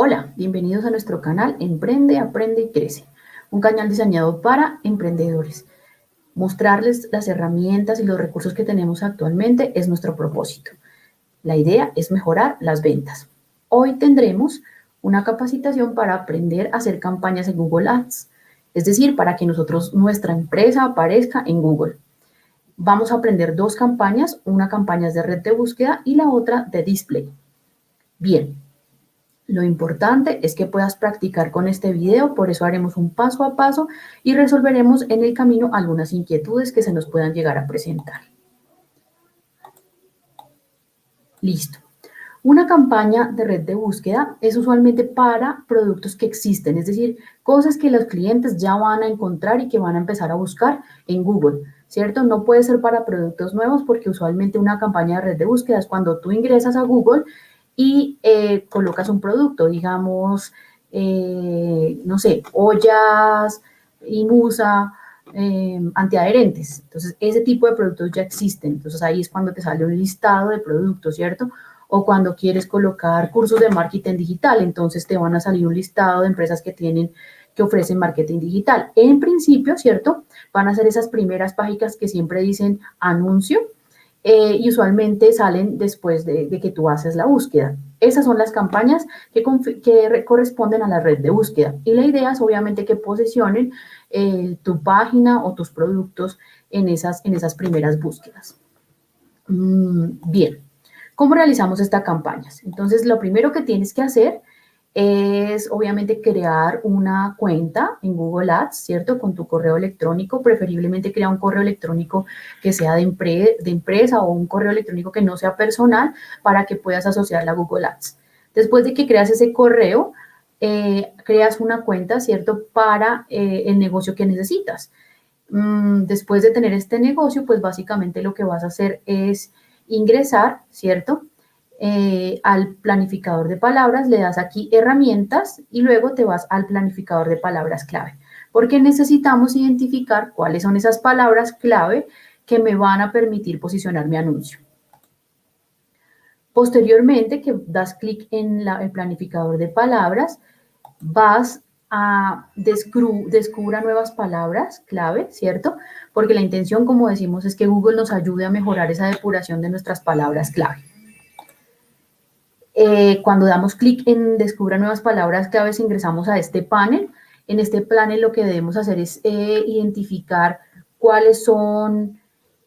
Hola, bienvenidos a nuestro canal Emprende, Aprende y Crece, un canal diseñado para emprendedores. Mostrarles las herramientas y los recursos que tenemos actualmente es nuestro propósito. La idea es mejorar las ventas. Hoy tendremos una capacitación para aprender a hacer campañas en Google Ads, es decir, para que nuestra empresa aparezca en Google. Vamos a aprender dos campañas, una campaña es de red de búsqueda y la otra de display. Bien. Lo importante es que puedas practicar con este video, por eso haremos un paso a paso y resolveremos en el camino algunas inquietudes que se nos puedan llegar a presentar. Listo. Una campaña de red de búsqueda es usualmente para productos que existen, es decir, cosas que los clientes ya van a encontrar y que van a empezar a buscar en Google, ¿cierto? No puede ser para productos nuevos porque usualmente una campaña de red de búsqueda es cuando tú ingresas a Google y colocas un producto, digamos, no sé, ollas, Imusa, antiadherentes. Entonces, ese tipo de productos ya existen. Entonces, ahí es cuando te sale un listado de productos, ¿cierto? O cuando quieres colocar cursos de marketing digital, entonces te van a salir un listado de empresas que ofrecen marketing digital. En principio, ¿cierto? Van a ser esas primeras páginas que siempre dicen anuncio, y usualmente salen después de que tú haces la búsqueda. Esas son las campañas que corresponden a la red de búsqueda. Y la idea es obviamente que posicionen tu página o tus productos en esas primeras búsquedas. Bien, ¿cómo realizamos estas campañas? Entonces, lo primero que tienes que hacer es obviamente crear una cuenta en Google Ads, ¿cierto? Con tu correo electrónico, preferiblemente crea un correo electrónico que sea de empresa o un correo electrónico que no sea personal para que puedas asociarla a Google Ads. Después de que creas ese correo, creas una cuenta, ¿cierto? Para el negocio que necesitas. Después de tener este negocio, pues básicamente lo que vas a hacer es ingresar, ¿cierto? Al planificador de palabras, le das aquí herramientas y luego te vas al planificador de palabras clave, porque necesitamos identificar cuáles son esas palabras clave que me van a permitir posicionar mi anuncio. Posteriormente, que das clic en el planificador de palabras, vas a descubra nuevas palabras clave, ¿cierto? Porque la intención, como decimos, es que Google nos ayude a mejorar esa depuración de nuestras palabras clave. Cuando damos clic en descubra nuevas palabras claves, ingresamos a este panel. En este panel lo que debemos hacer es identificar cuáles son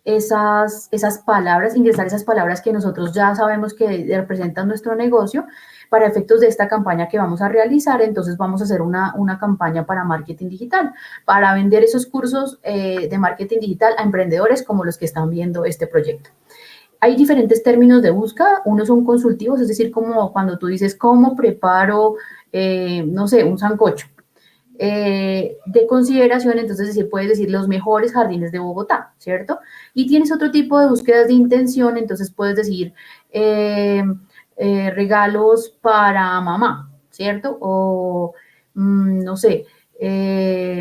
esas palabras, ingresar esas palabras que nosotros ya sabemos que representan nuestro negocio para efectos de esta campaña que vamos a realizar. Entonces vamos a hacer una campaña para marketing digital, para vender esos cursos de marketing digital a emprendedores como los que están viendo este proyecto. Hay diferentes términos de búsqueda, unos son consultivos, es decir, como cuando tú dices, ¿cómo preparo, no sé, un sancocho? De consideración, entonces decir, puedes decir los mejores jardines de Bogotá, ¿cierto? Y tienes otro tipo de búsquedas de intención, entonces puedes decir regalos para mamá, ¿cierto? O, no sé,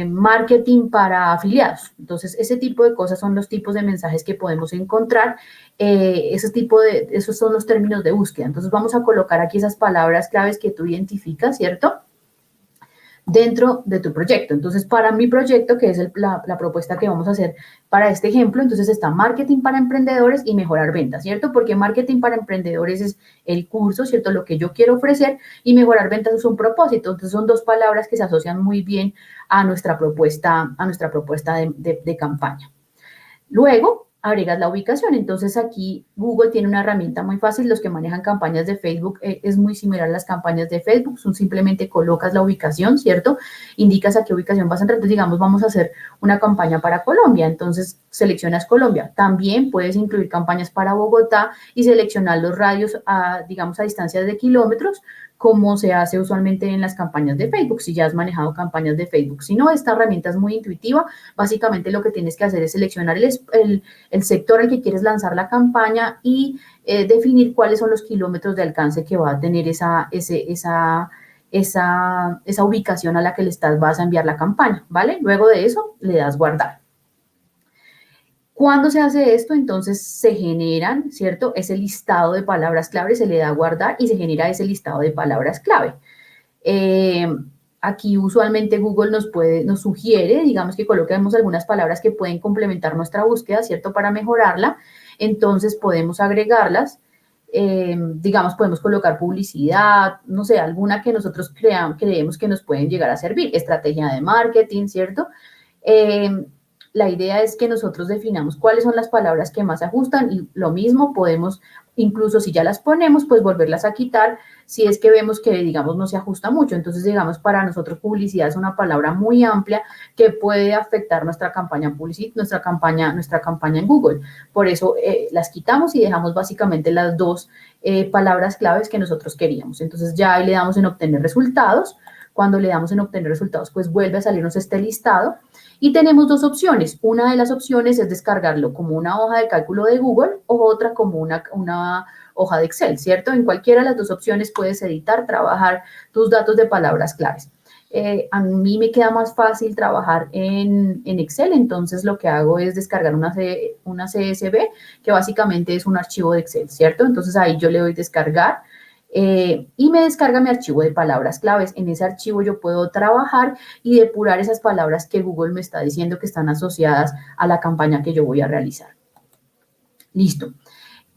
marketing para afiliados. Entonces, ese tipo de cosas son los tipos de mensajes que podemos encontrar. Esos son los términos de búsqueda. Entonces, vamos a colocar aquí esas palabras claves que tú identificas, ¿cierto? Dentro de tu proyecto. Entonces, para mi proyecto, que es la propuesta que vamos a hacer para este ejemplo, entonces está marketing para emprendedores y mejorar ventas, ¿cierto? Porque marketing para emprendedores es el curso, ¿cierto? Lo que yo quiero ofrecer, y mejorar ventas es un propósito. Entonces, son dos palabras que se asocian muy bien a nuestra propuesta de campaña. Luego, agregas la ubicación. Entonces, aquí Google tiene una herramienta muy fácil. Los que manejan campañas de Facebook, es muy similar a las campañas de Facebook. Son simplemente colocas la ubicación, ¿cierto? Indicas a qué ubicación vas a entrar. Entonces, digamos, vamos a hacer una campaña para Colombia. Entonces, seleccionas Colombia. También puedes incluir campañas para Bogotá y seleccionar los radios, digamos, a distancias de kilómetros, como se hace usualmente en las campañas de Facebook, si ya has manejado campañas de Facebook. Si no, esta herramienta es muy intuitiva. Básicamente lo que tienes que hacer es seleccionar el sector al que quieres lanzar la campaña y definir cuáles son los kilómetros de alcance que va a tener esa ubicación a la que vas a enviar la campaña, ¿vale? Luego de eso, le das guardar. Cuando se hace esto, entonces se generan, ¿cierto? Ese listado de palabras clave, se le da a guardar y se genera ese listado de palabras clave. Eh, Aquí usualmente Google nos sugiere, digamos que coloquemos algunas palabras que pueden complementar nuestra búsqueda, ¿cierto? Para mejorarla. Entonces podemos agregarlas. Digamos, podemos colocar publicidad, no sé, alguna que nosotros creemos que nos pueden llegar a servir, estrategia de marketing, ¿cierto? Eh, la idea es que nosotros definamos cuáles son las palabras que más se ajustan y lo mismo podemos, incluso si ya las ponemos, pues volverlas a quitar si es que vemos que, digamos, no se ajusta mucho. Entonces, digamos, para nosotros publicidad es una palabra muy amplia que puede afectar nuestra campaña publicidad, nuestra campaña en Google. Por eso las quitamos y dejamos básicamente las dos palabras claves que nosotros queríamos. Entonces, ya ahí le damos en obtener resultados. Cuando le damos en obtener resultados, pues vuelve a salirnos este listado y tenemos dos opciones. Una de las opciones es descargarlo como una hoja de cálculo de Google o otra como una hoja de Excel, ¿cierto? En cualquiera de las dos opciones puedes editar, trabajar tus datos de palabras claves. A mí me queda más fácil trabajar en Excel, entonces lo que hago es descargar una CSV, que básicamente es un archivo de Excel, ¿cierto? Entonces ahí yo le doy descargar y me descarga mi archivo de palabras claves. En ese archivo yo puedo trabajar y depurar esas palabras que Google me está diciendo que están asociadas a la campaña que yo voy a realizar. Listo.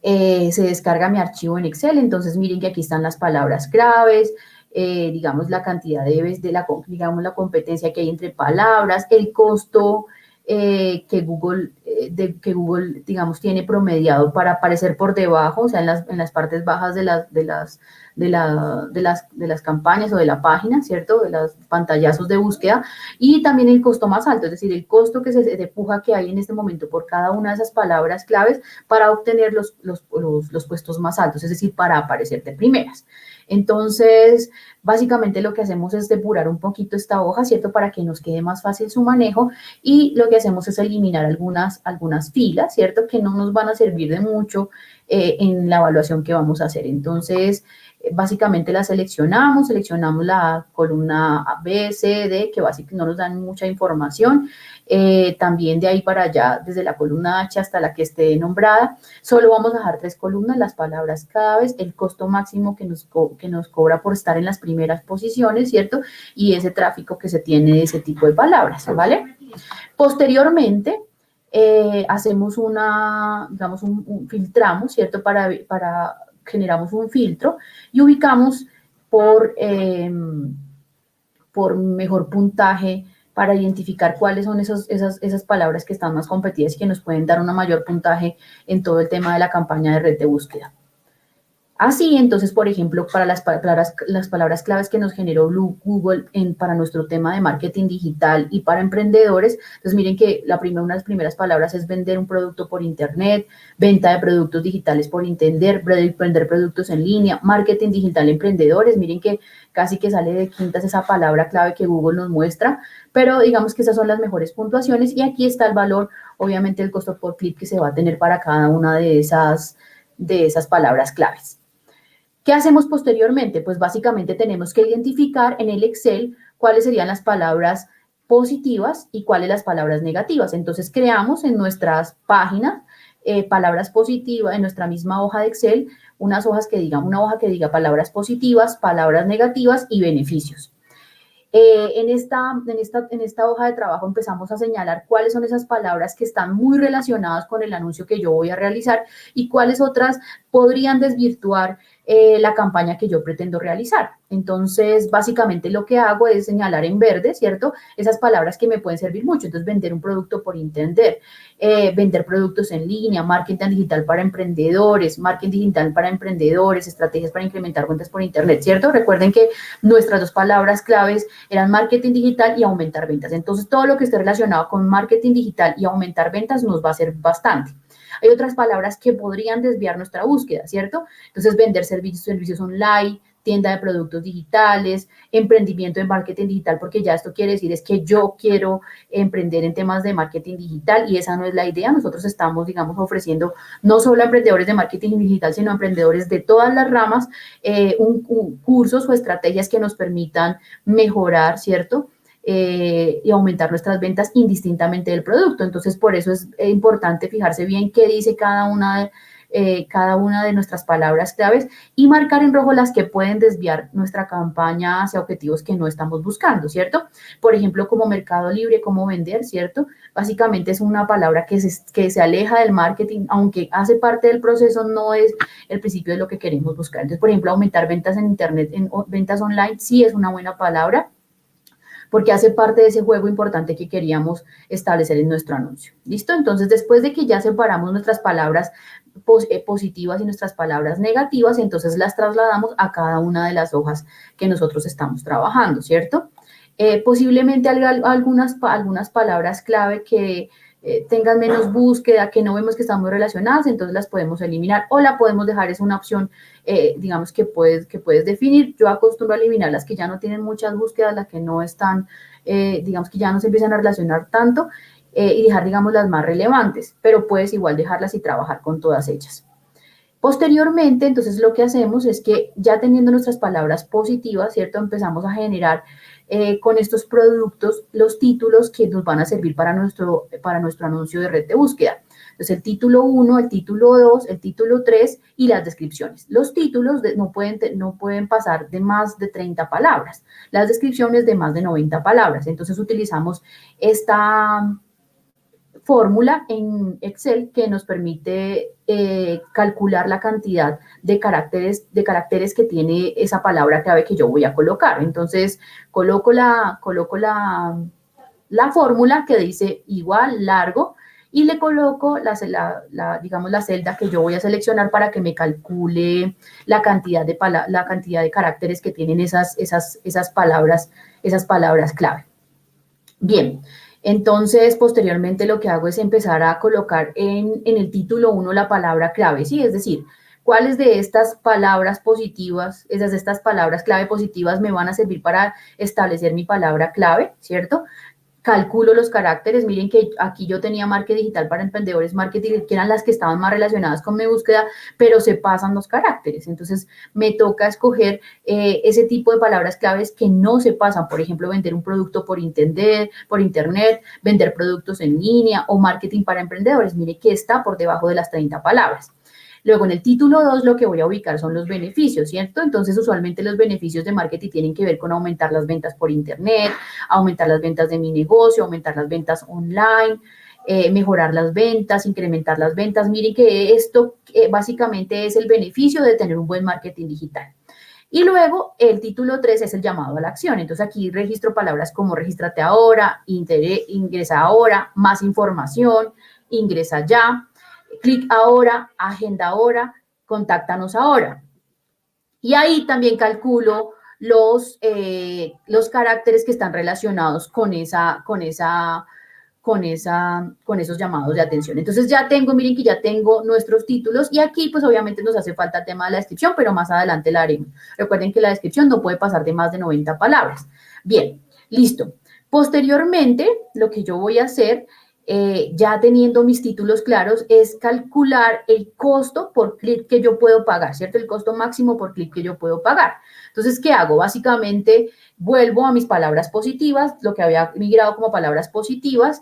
Se descarga mi archivo en Excel, entonces miren que aquí están las palabras claves, digamos la cantidad digamos la competencia que hay entre palabras, el costo que Google, digamos, tiene promediado para aparecer por debajo, o sea, en las partes bajas de las campañas o de la página, ¿cierto? De los pantallazos de búsqueda, y también el costo más alto, es decir, el costo que se puja que hay en este momento por cada una de esas palabras claves para obtener los puestos más altos, es decir, para aparecer de primeras. Entonces, básicamente lo que hacemos es depurar un poquito esta hoja, ¿cierto? Para que nos quede más fácil su manejo y lo que hacemos es eliminar algunas filas, ¿cierto? Que no nos van a servir de mucho en la evaluación que vamos a hacer. Entonces, básicamente la seleccionamos la columna B, C, D, que básicamente no nos dan mucha información. También de ahí para allá, desde la columna H hasta la que esté nombrada, solo vamos a dejar 3 columnas, las palabras cada vez, el costo máximo que nos cobra por estar en las primeras posiciones, ¿cierto? Y ese tráfico que se tiene de ese tipo de palabras, ¿vale? Posteriormente, hacemos digamos, filtramos, ¿cierto? Generamos un filtro y ubicamos por mejor puntaje para identificar cuáles son esas palabras que están más competidas y que nos pueden dar un mayor puntaje en todo el tema de la campaña de red de búsqueda. Así, entonces, por ejemplo, para las palabras claves que nos generó Google para nuestro tema de marketing digital y para emprendedores, entonces miren que una de las primeras palabras es vender un producto por internet, venta de productos digitales por internet, vender productos en línea, marketing digital emprendedores, miren que casi que sale de quintas esa palabra clave que Google nos muestra, pero digamos que esas son las mejores puntuaciones y aquí está el valor, obviamente el costo por clic que se va a tener para cada una de esas palabras claves. ¿Qué hacemos posteriormente? Pues básicamente tenemos que identificar en el Excel cuáles serían las palabras positivas y cuáles las palabras negativas. Entonces creamos en nuestras páginas palabras positivas, en nuestra misma hoja de Excel, una hoja que diga palabras positivas, palabras negativas y beneficios. En esta hoja de trabajo empezamos a señalar cuáles son esas palabras que están muy relacionadas con el anuncio que yo voy a realizar y cuáles otras podrían desvirtuar la campaña que yo pretendo realizar. Entonces, básicamente lo que hago es señalar en verde, ¿cierto? Esas palabras que me pueden servir mucho. Entonces, vender un producto por internet, vender productos en línea, marketing digital para emprendedores, estrategias para incrementar cuentas por internet, ¿cierto? Recuerden que nuestras dos palabras claves eran marketing digital y aumentar ventas. Entonces, todo lo que esté relacionado con marketing digital y aumentar ventas nos va a servir bastante. Hay otras palabras que podrían desviar nuestra búsqueda, ¿cierto? Entonces, vender servicios online, tienda de productos digitales, emprendimiento en marketing digital, porque ya esto quiere decir es que yo quiero emprender en temas de marketing digital y esa no es la idea. Nosotros estamos, digamos, ofreciendo no solo a emprendedores de marketing digital, sino a emprendedores de todas las ramas, cursos o estrategias que nos permitan mejorar, ¿cierto? Y aumentar nuestras ventas indistintamente del producto. Entonces, por eso es importante fijarse bien qué dice cada una cada una de nuestras palabras claves y marcar en rojo las que pueden desviar nuestra campaña hacia objetivos que no estamos buscando, ¿cierto? Por ejemplo, como Mercado Libre, cómo vender, ¿cierto? Básicamente es una palabra que se aleja del marketing, aunque hace parte del proceso, no es el principio de lo que queremos buscar. Entonces, por ejemplo, aumentar ventas en Internet, en ventas online, sí es una buena palabra, porque hace parte de ese juego importante que queríamos establecer en nuestro anuncio. ¿Listo? Entonces, después de que ya separamos nuestras palabras positivas y nuestras palabras negativas, entonces las trasladamos a cada una de las hojas que nosotros estamos trabajando, ¿cierto? Posiblemente algunas palabras clave que tengan menos búsqueda, que no vemos que están muy relacionadas, entonces las podemos eliminar o la podemos dejar, es una opción, digamos, que puedes definir. Yo acostumbro a eliminar las que ya no tienen muchas búsquedas, las que no están, digamos, que ya no se empiezan a relacionar tanto, y dejar, digamos, las más relevantes, pero puedes igual dejarlas y trabajar con todas ellas. Posteriormente, entonces, lo que hacemos es que ya teniendo nuestras palabras positivas, ¿cierto? Empezamos a generar con estos productos los títulos que nos van a servir para nuestro anuncio de red de búsqueda. Entonces, el título 1, el título 2, el título 3 y las descripciones. Los títulos no pueden pasar de más de 30 palabras. Las descripciones de más de 90 palabras. Entonces, utilizamos esta fórmula en Excel que nos permite calcular la cantidad de caracteres que tiene esa palabra clave que yo voy a colocar. Entonces, coloco la fórmula que dice igual, largo, y le coloco digamos, la celda que yo voy a seleccionar para que me calcule la cantidad de caracteres que tienen esas palabras clave. Bien, entonces posteriormente lo que hago es empezar a colocar en el título 1 la palabra clave, ¿sí? Es decir, cuáles de estas palabras positivas, estas palabras clave positivas me van a servir para establecer mi palabra clave, ¿cierto? Calculo los caracteres, miren que aquí yo tenía marketing digital para emprendedores, marketing, que eran las que estaban más relacionadas con mi búsqueda, pero se pasan los caracteres, entonces me toca escoger ese tipo de palabras claves que no se pasan, por ejemplo, vender un producto por internet, vender productos en línea o marketing para emprendedores, mire que está por debajo de las 30 palabras. Luego, en el título 2, lo que voy a ubicar son los beneficios, ¿cierto? Entonces, usualmente los beneficios de marketing tienen que ver con aumentar las ventas por internet, aumentar las ventas de mi negocio, aumentar las ventas online, mejorar las ventas, incrementar las ventas. Miren que esto básicamente es el beneficio de tener un buen marketing digital. Y luego el título 3 es el llamado a la acción. Entonces aquí registro palabras como regístrate ahora, ingresa ahora, más información, ingresa ya, clic ahora, agenda ahora, contáctanos ahora. Y ahí también calculo los caracteres que están relacionados con esos llamados de atención. Entonces ya tengo, miren que ya tengo nuestros títulos y aquí pues obviamente nos hace falta el tema de la descripción, pero más adelante la haremos. Recuerden que la descripción no puede pasar de más de 90 palabras. Bien, listo. Posteriormente, lo que yo voy a hacer, ya teniendo mis títulos claros, es calcular el costo por clic que yo puedo pagar, ¿cierto? El costo máximo por clic que yo puedo pagar. Entonces, ¿qué hago? Básicamente, vuelvo a mis palabras positivas, lo que había migrado como palabras positivas,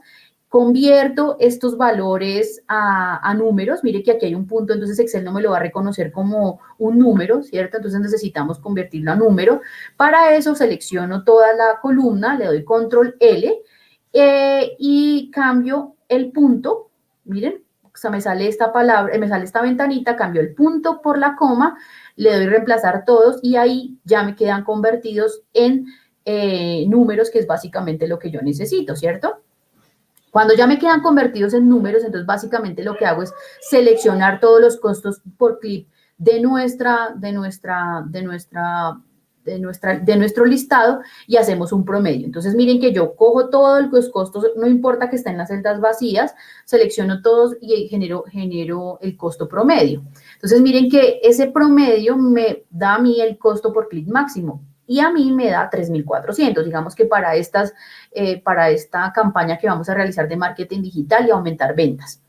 convierto estos valores a números. Mire que aquí hay un punto, entonces Excel no me lo va a reconocer como un número, ¿cierto? Entonces necesitamos convertirlo a número. Para eso selecciono toda la columna, le doy control L y cambio el punto. Miren, o sea, me sale esta palabra, me sale esta ventanita, cambio el punto por la coma, le doy reemplazar todos y ahí ya me quedan convertidos en números, que es básicamente lo que yo necesito, ¿cierto? Cuando ya me quedan convertidos en números, entonces básicamente lo que hago es seleccionar todos los costos por clic de nuestro listado y hacemos un promedio. Entonces miren que yo cojo todos los costos, no importa que estén las celdas vacías, selecciono todos y genero el costo promedio. Entonces miren que ese promedio me da a mí el costo por clic máximo y a mí me da 3.400, digamos que para esta campaña que vamos a realizar de marketing digital y aumentar ventas.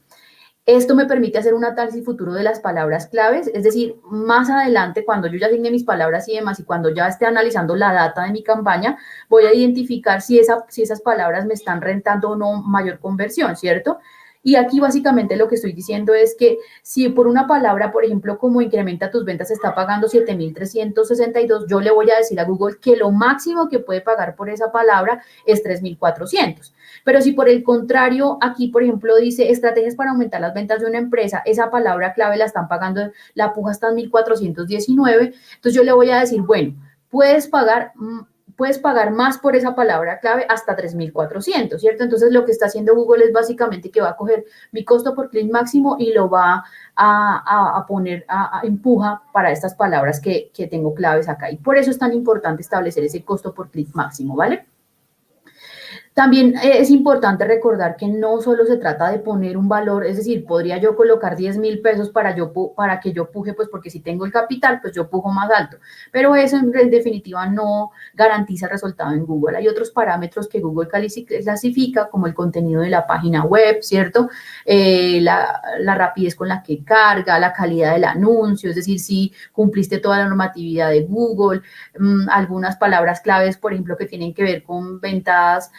Esto me permite hacer un análisis futuro de las palabras claves, es decir, más adelante, cuando yo ya asigne mis palabras y demás, y cuando ya esté analizando la data de mi campaña, voy a identificar si esas palabras me están rentando o no mayor conversión, ¿cierto? Y aquí básicamente lo que estoy diciendo es que si por una palabra, por ejemplo, como incrementa tus ventas, está pagando 7.362, yo le voy a decir a Google que lo máximo que puede pagar por esa palabra es 3.400. Pero si por el contrario, aquí, por ejemplo, dice estrategias para aumentar las ventas de una empresa, esa palabra clave la están pagando, la puja está en 1.419, entonces yo le voy a decir, bueno, puedes pagar más por esa palabra clave hasta 3.400, ¿cierto? Entonces, lo que está haciendo Google es básicamente que va a coger mi costo por clic máximo y lo va a poner, empuja para estas palabras que tengo claves acá. Y por eso es tan importante establecer ese costo por clic máximo, ¿vale? También es importante recordar que no solo se trata de poner un valor, es decir, podría yo colocar 10.000 pesos para que yo puje, pues porque si tengo el capital, pues yo pujo más alto. Pero eso en definitiva no garantiza el resultado en Google. Hay otros parámetros que Google clasifica, como el contenido de la página web, ¿cierto? La rapidez con la que carga, la calidad del anuncio, es decir, si cumpliste toda la normatividad de Google, algunas palabras claves, por ejemplo, que tienen que ver con ventas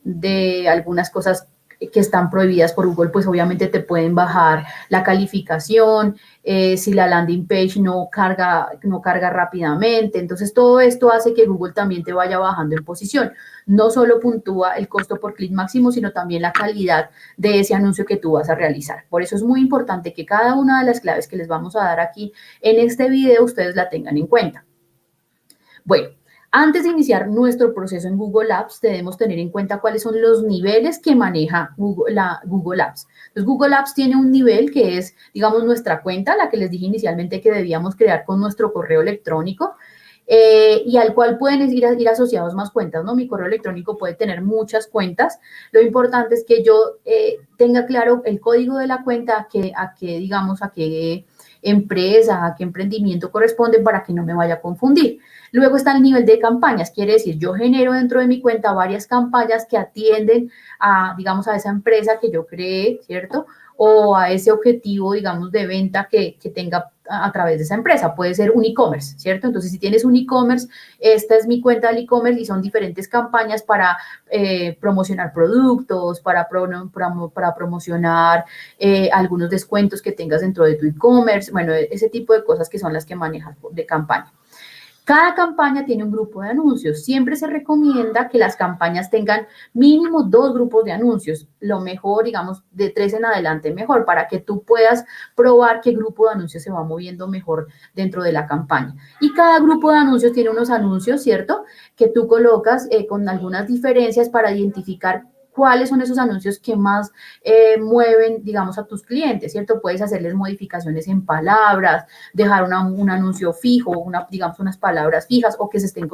de algunas cosas que están prohibidas por Google, pues obviamente te pueden bajar la calificación, si la landing page no carga rápidamente. Entonces, todo esto hace que Google también te vaya bajando en posición. No solo puntúa el costo por clic máximo, sino también la calidad de ese anuncio que tú vas a realizar. Por eso es muy importante que cada una de las claves que les vamos a dar aquí en este video, ustedes la tengan en cuenta. Bueno, antes de iniciar nuestro proceso en Google Apps, debemos tener en cuenta cuáles son los niveles que maneja Google Apps. Entonces, Google Apps tiene un nivel que es, digamos, nuestra cuenta, la que les dije inicialmente que debíamos crear con nuestro correo electrónico, y al cual pueden ir asociados más cuentas, ¿no? Mi correo electrónico puede tener muchas cuentas. Lo importante es que yo tenga claro el código de la cuenta, a qué empresa, a qué emprendimiento corresponde para que no me vaya a confundir. Luego está el nivel de campañas, quiere decir, yo genero dentro de mi cuenta varias campañas que atienden a, digamos, a esa empresa que yo creé, ¿cierto? O a ese objetivo, digamos, de venta que tenga a través de esa empresa. Puede ser un e-commerce, ¿cierto? Entonces, si tienes un e-commerce, esta es mi cuenta del e-commerce y son diferentes campañas para promocionar productos, para promocionar algunos descuentos que tengas dentro de tu e-commerce. Bueno, ese tipo de cosas que son las que manejas de campaña. Cada campaña tiene un grupo de anuncios. Siempre se recomienda que las campañas tengan mínimo 2 grupos de anuncios. Lo mejor, digamos, de 3 en adelante mejor, para que tú puedas probar qué grupo de anuncios se va moviendo mejor dentro de la campaña. Y cada grupo de anuncios tiene unos anuncios, ¿cierto? Que tú colocas con algunas diferencias para identificar cuáles son esos anuncios que más mueven, digamos, a tus clientes, ¿cierto? Puedes hacerles modificaciones en palabras, dejar un anuncio fijo, digamos, unas palabras fijas, o que se esté en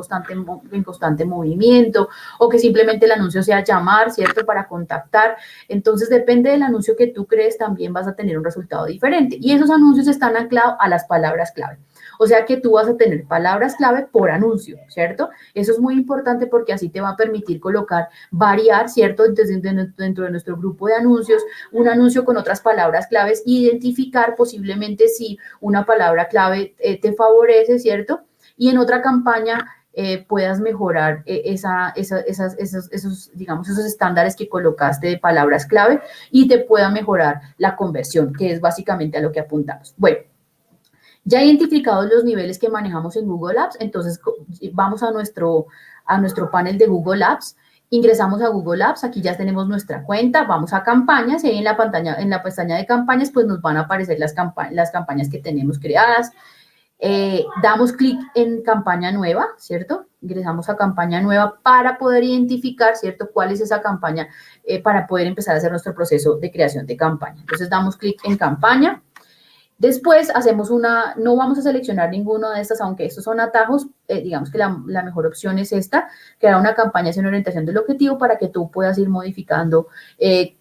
constante movimiento, o que simplemente el anuncio sea llamar, ¿cierto? Para contactar. Entonces, depende del anuncio que tú crees, también vas a tener un resultado diferente. Y esos anuncios están anclados a las palabras clave. O sea que tú vas a tener palabras clave por anuncio, ¿cierto? Eso es muy importante porque así te va a permitir variar, ¿cierto? Entonces, dentro de nuestro grupo de anuncios, un anuncio con otras palabras claves, identificar posiblemente si una palabra clave te favorece, ¿cierto? Y en otra campaña puedas mejorar digamos, esos estándares que colocaste de palabras clave y te pueda mejorar la conversión, que es básicamente a lo que apuntamos. Bueno, ya identificados los niveles que manejamos en Google Apps, entonces vamos a nuestro panel de Google Apps, ingresamos a Google Apps, aquí ya tenemos nuestra cuenta, vamos a campañas y ahí en la pestaña de campañas pues nos van a aparecer las campañas que tenemos creadas. Damos clic en campaña nueva, ¿cierto? Ingresamos a campaña nueva para poder identificar, ¿cierto? Cuál es esa campaña para poder empezar a hacer nuestro proceso de creación de campaña. Entonces damos clic en campaña. Después hacemos no vamos a seleccionar ninguno de estas, aunque estos son atajos, digamos que la mejor opción es esta, crear una campaña sin orientación del objetivo para que tú puedas ir modificando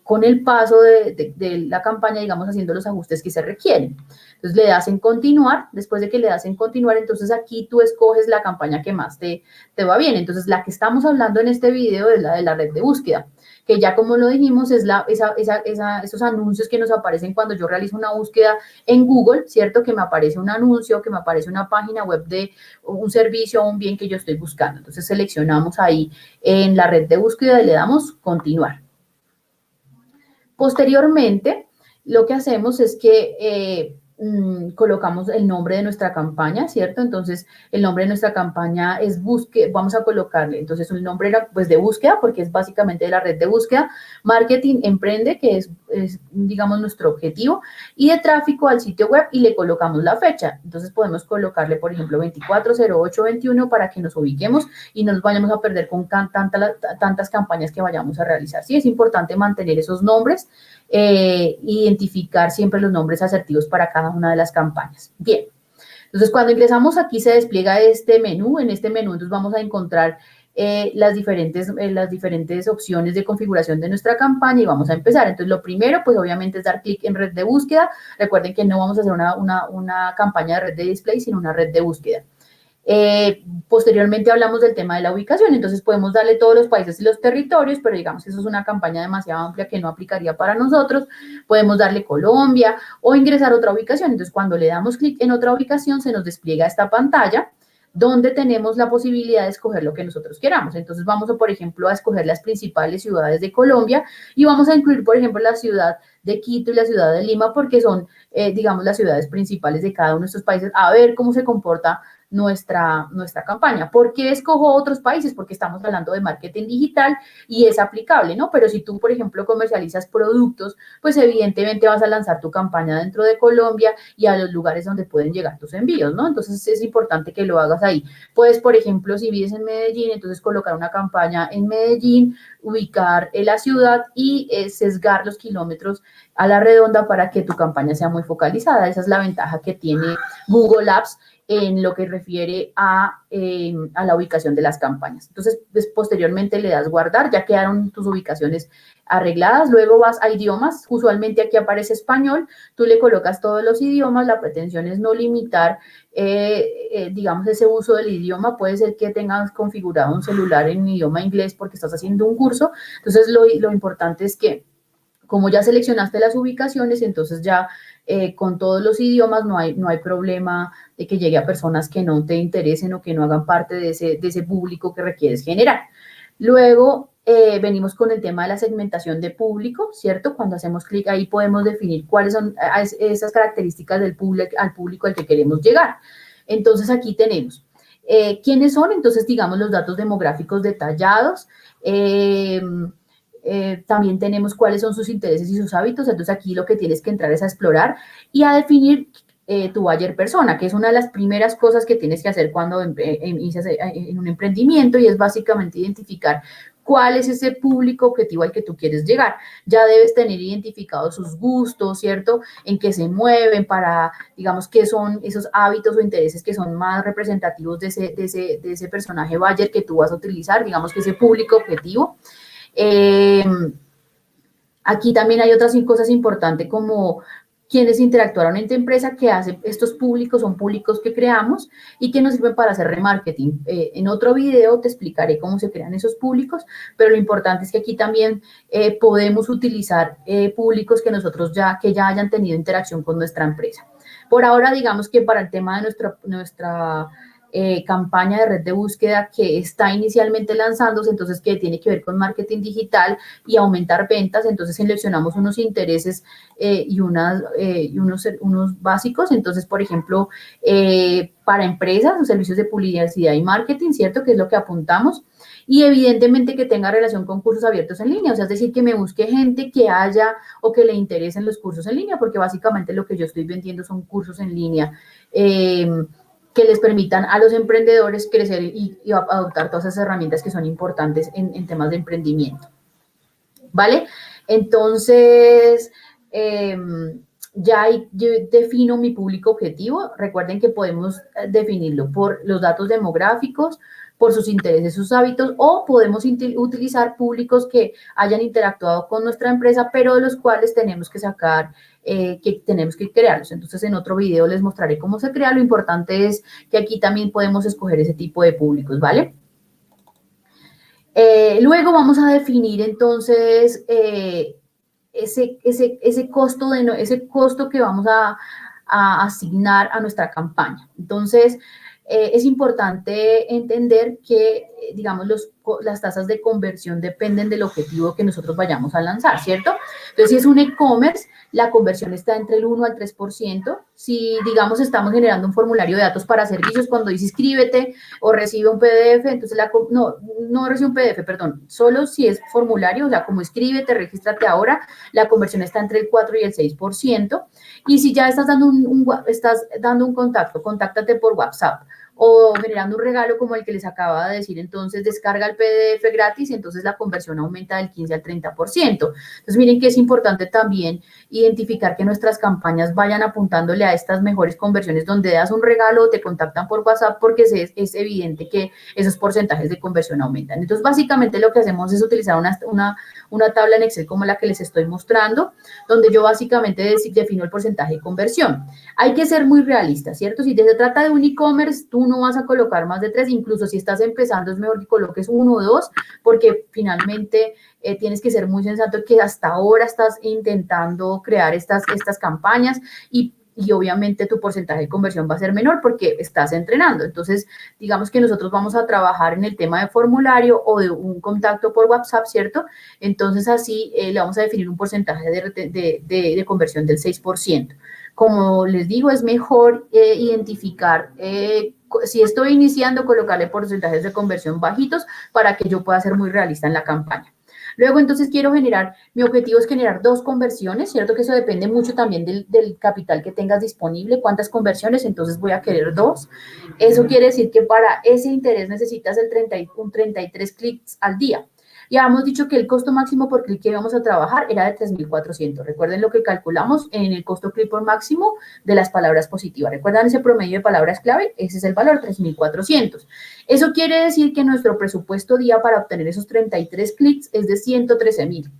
con el paso de la campaña, digamos, haciendo los ajustes que se requieren. Entonces le das en continuar, después de que le das en continuar, entonces aquí tú escoges la campaña que más te va bien. Entonces la que estamos hablando en este video es la de la red de búsqueda, que ya como lo dijimos es esos anuncios que nos aparecen cuando yo realizo una búsqueda en Google, ¿cierto? Que me aparece un anuncio, que me aparece una página web de un servicio o un bien que yo estoy buscando. Entonces seleccionamos ahí en la red de búsqueda y le damos continuar. Posteriormente, lo que hacemos es que colocamos el nombre de nuestra campaña, ¿cierto? Entonces, el nombre de nuestra campaña es búsqueda, vamos a colocarle, entonces, un nombre pues, de búsqueda, porque es básicamente de la red de búsqueda, marketing emprende, que es, digamos, nuestro objetivo, y de tráfico al sitio web, y le colocamos la fecha. Entonces, podemos colocarle, por ejemplo, 24/08/21 para que nos ubiquemos y no nos vayamos a perder con tantas campañas que vayamos a realizar. Sí, es importante mantener esos nombres, identificar siempre los nombres asertivos para cada una de las campañas. Bien, entonces cuando ingresamos aquí se despliega este menú. En este menú entonces vamos a encontrar las diferentes opciones de configuración de nuestra campaña y vamos a empezar. Entonces lo primero pues obviamente es dar clic en red de búsqueda. Recuerden que no vamos a hacer una campaña de red de display, sino una red de búsqueda. Posteriormente hablamos del tema de la ubicación, entonces podemos darle todos los países y los territorios, pero digamos que eso es una campaña demasiado amplia que no aplicaría para nosotros. Podemos darle Colombia o ingresar a otra ubicación. Entonces cuando le damos clic en otra ubicación se nos despliega esta pantalla donde tenemos la posibilidad de escoger lo que nosotros queramos. Entonces vamos, por ejemplo, a escoger las principales ciudades de Colombia y vamos a incluir, por ejemplo, la ciudad de Quito y la ciudad de Lima porque son, digamos, las ciudades principales de cada uno de estos países, a ver cómo se comporta nuestra campaña. ¿Por qué escojo otros países? Porque estamos hablando de marketing digital y es aplicable, ¿no? Pero si tú, por ejemplo, comercializas productos, pues evidentemente vas a lanzar tu campaña dentro de Colombia y a los lugares donde pueden llegar tus envíos, ¿no? Entonces es importante que lo hagas ahí. Puedes, por ejemplo, si vives en Medellín, entonces colocar una campaña en Medellín, ubicar en la ciudad y sesgar los kilómetros a la redonda para que tu campaña sea muy focalizada. Esa es la ventaja que tiene Google Ads en lo que refiere a la ubicación de las campañas. Entonces, pues, posteriormente le das guardar, ya quedaron tus ubicaciones arregladas, luego vas a idiomas, usualmente aquí aparece español, tú le colocas todos los idiomas, la pretensión es no limitar, digamos, ese uso del idioma, puede ser que tengas configurado un celular en idioma inglés porque estás haciendo un curso, entonces lo importante es que como ya seleccionaste las ubicaciones, entonces ya con todos los idiomas no hay problema de que llegue a personas que no te interesen o que no hagan parte de ese público que requieres generar. Luego venimos con el tema de la segmentación de público, ¿cierto? Cuando hacemos clic ahí podemos definir cuáles son esas características del al público al que queremos llegar. Entonces aquí tenemos quiénes son, entonces digamos los datos demográficos detallados, también tenemos cuáles son sus intereses y sus hábitos, entonces aquí lo que tienes que entrar es a explorar y a definir tu buyer persona, que es una de las primeras cosas que tienes que hacer cuando inicias en un emprendimiento y es básicamente identificar cuál es ese público objetivo al que tú quieres llegar. Ya debes tener identificados sus gustos, ¿cierto? En qué se mueven para, digamos, qué son esos hábitos o intereses que son más representativos de ese personaje buyer que tú vas a utilizar, digamos que ese público objetivo. Aquí también hay otras cosas importantes como quienes interactuaron en tu empresa, que hace estos públicos, son públicos que creamos y que nos sirven para hacer remarketing. En otro video te explicaré cómo se crean esos públicos, pero lo importante es que aquí también podemos utilizar públicos que que ya hayan tenido interacción con nuestra empresa. Por ahora, digamos que para el tema de nuestra campaña de red de búsqueda que está inicialmente lanzándose, entonces que tiene que ver con marketing digital y aumentar ventas, entonces seleccionamos unos intereses y unos básicos, entonces por ejemplo para empresas, los servicios de publicidad y marketing, ¿cierto? Que es lo que apuntamos. Y evidentemente que tenga relación con cursos abiertos en línea, o sea, es decir, que me busque gente que haya o que le interesen los cursos en línea, porque básicamente lo que yo estoy vendiendo son cursos en línea que les permitan a los emprendedores crecer y adoptar todas esas herramientas que son importantes en temas de emprendimiento. ¿Vale? Entonces, yo defino mi público objetivo. Recuerden que podemos definirlo por los datos demográficos, por sus intereses, sus hábitos, o podemos utilizar públicos que hayan interactuado con nuestra empresa, pero de los cuales tenemos que sacar, que tenemos que crearlos. Entonces, en otro video les mostraré cómo se crea. Lo importante es que aquí también podemos escoger ese tipo de públicos, ¿vale? Luego vamos a definir entonces ese costo que vamos a asignar a nuestra campaña. Entonces, es importante entender que, digamos, las tasas de conversión dependen del objetivo que nosotros vayamos a lanzar, ¿cierto? Entonces, si es un e-commerce, la conversión está entre el 1 al 3%. Si, digamos, estamos generando un formulario de datos para servicios, cuando dice inscríbete o recibe un PDF, entonces no recibe un PDF, perdón, solo si es formulario, o sea, como inscríbete, regístrate ahora, la conversión está entre el 4 y el 6%. Y si ya estás dando un contacto, contáctate por WhatsApp o generando un regalo como el que les acaba de decir, entonces descarga el PDF gratis y entonces la conversión aumenta del 15 al 30%. Entonces miren que es importante también identificar que nuestras campañas vayan apuntándole a estas mejores conversiones donde das un regalo o te contactan por WhatsApp porque es evidente que esos porcentajes de conversión aumentan. Entonces básicamente lo que hacemos es utilizar una tabla en Excel como la que les estoy mostrando, donde yo básicamente defino el porcentaje de conversión. Hay que ser muy realista, ¿cierto? Si se trata de un e-commerce, tú no vas a colocar más de 3, incluso si estás empezando es mejor que coloques 1 o 2, porque finalmente tienes que ser muy sensato que hasta ahora estás intentando crear estas campañas y obviamente tu porcentaje de conversión va a ser menor porque estás entrenando. Entonces, digamos que nosotros vamos a trabajar en el tema de formulario o de un contacto por WhatsApp, ¿cierto? Entonces, así le vamos a definir un porcentaje de conversión del 6%. Como les digo, es mejor identificar, si estoy iniciando, colocarle porcentajes de conversión bajitos para que yo pueda ser muy realista en la campaña. Luego, entonces, mi objetivo es generar 2 conversiones, ¿cierto? Que eso depende mucho también del capital que tengas disponible, cuántas conversiones, entonces voy a querer 2. Eso quiere decir que para ese interés necesitas un 33 clics al día. Ya hemos dicho que el costo máximo por clic que íbamos a trabajar era de 3,400. Recuerden lo que calculamos en el costo clic por máximo de las palabras positivas. ¿Recuerdan ese promedio de palabras clave? Ese es el valor, 3,400. Eso quiere decir que nuestro presupuesto día para obtener esos 33 clics es de 113,000.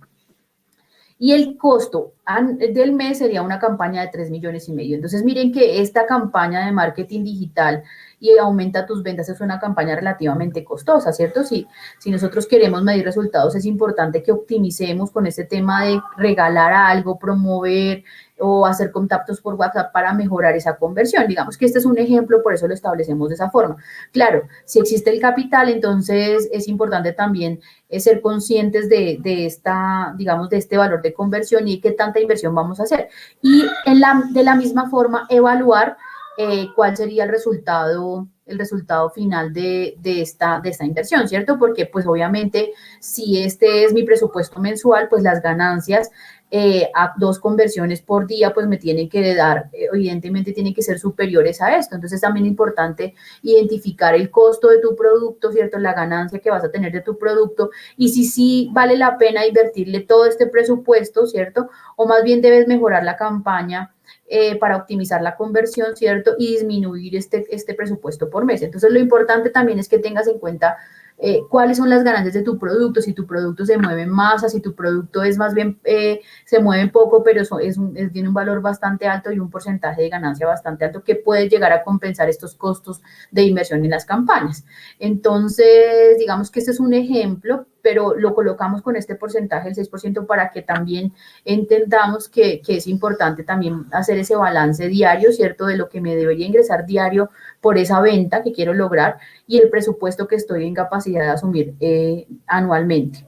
Y el costo del mes sería una campaña de 3,5 millones. Entonces, miren que esta campaña de marketing digital y aumenta tus ventas es una campaña relativamente costosa, ¿cierto? Si nosotros queremos medir resultados, es importante que optimicemos con este tema de regalar algo, promover o hacer contactos por WhatsApp para mejorar esa conversión. Digamos que este es un ejemplo, por eso lo establecemos de esa forma. Claro, si existe el capital, entonces es importante también ser conscientes de este valor de conversión y qué tanta inversión vamos a hacer. Y de la misma forma, evaluar cuál sería el resultado final de esta inversión, ¿cierto? Porque, pues, obviamente, si este es mi presupuesto mensual, pues las ganancias a 2 conversiones por día, pues me tienen que dar, evidentemente tienen que ser superiores a esto. Entonces, también es importante identificar el costo de tu producto, ¿cierto? La ganancia que vas a tener de tu producto y si sí vale la pena invertirle todo este presupuesto, ¿cierto? O más bien debes mejorar la campaña para optimizar la conversión, ¿cierto? Y disminuir este presupuesto por mes. Entonces, lo importante también es que tengas en cuenta cuáles son las ganancias de tu producto, si tu producto se mueve en masa, si tu producto es más bien, se mueve poco, pero tiene un valor bastante alto y un porcentaje de ganancia bastante alto que puede llegar a compensar estos costos de inversión en las campañas. Entonces, digamos que este es un ejemplo, pero lo colocamos con este porcentaje, el 6%, para que también entendamos que es importante también hacer ese balance diario, ¿cierto? De lo que me debería ingresar diario por esa venta que quiero lograr y el presupuesto que estoy en capacidad de asumir anualmente.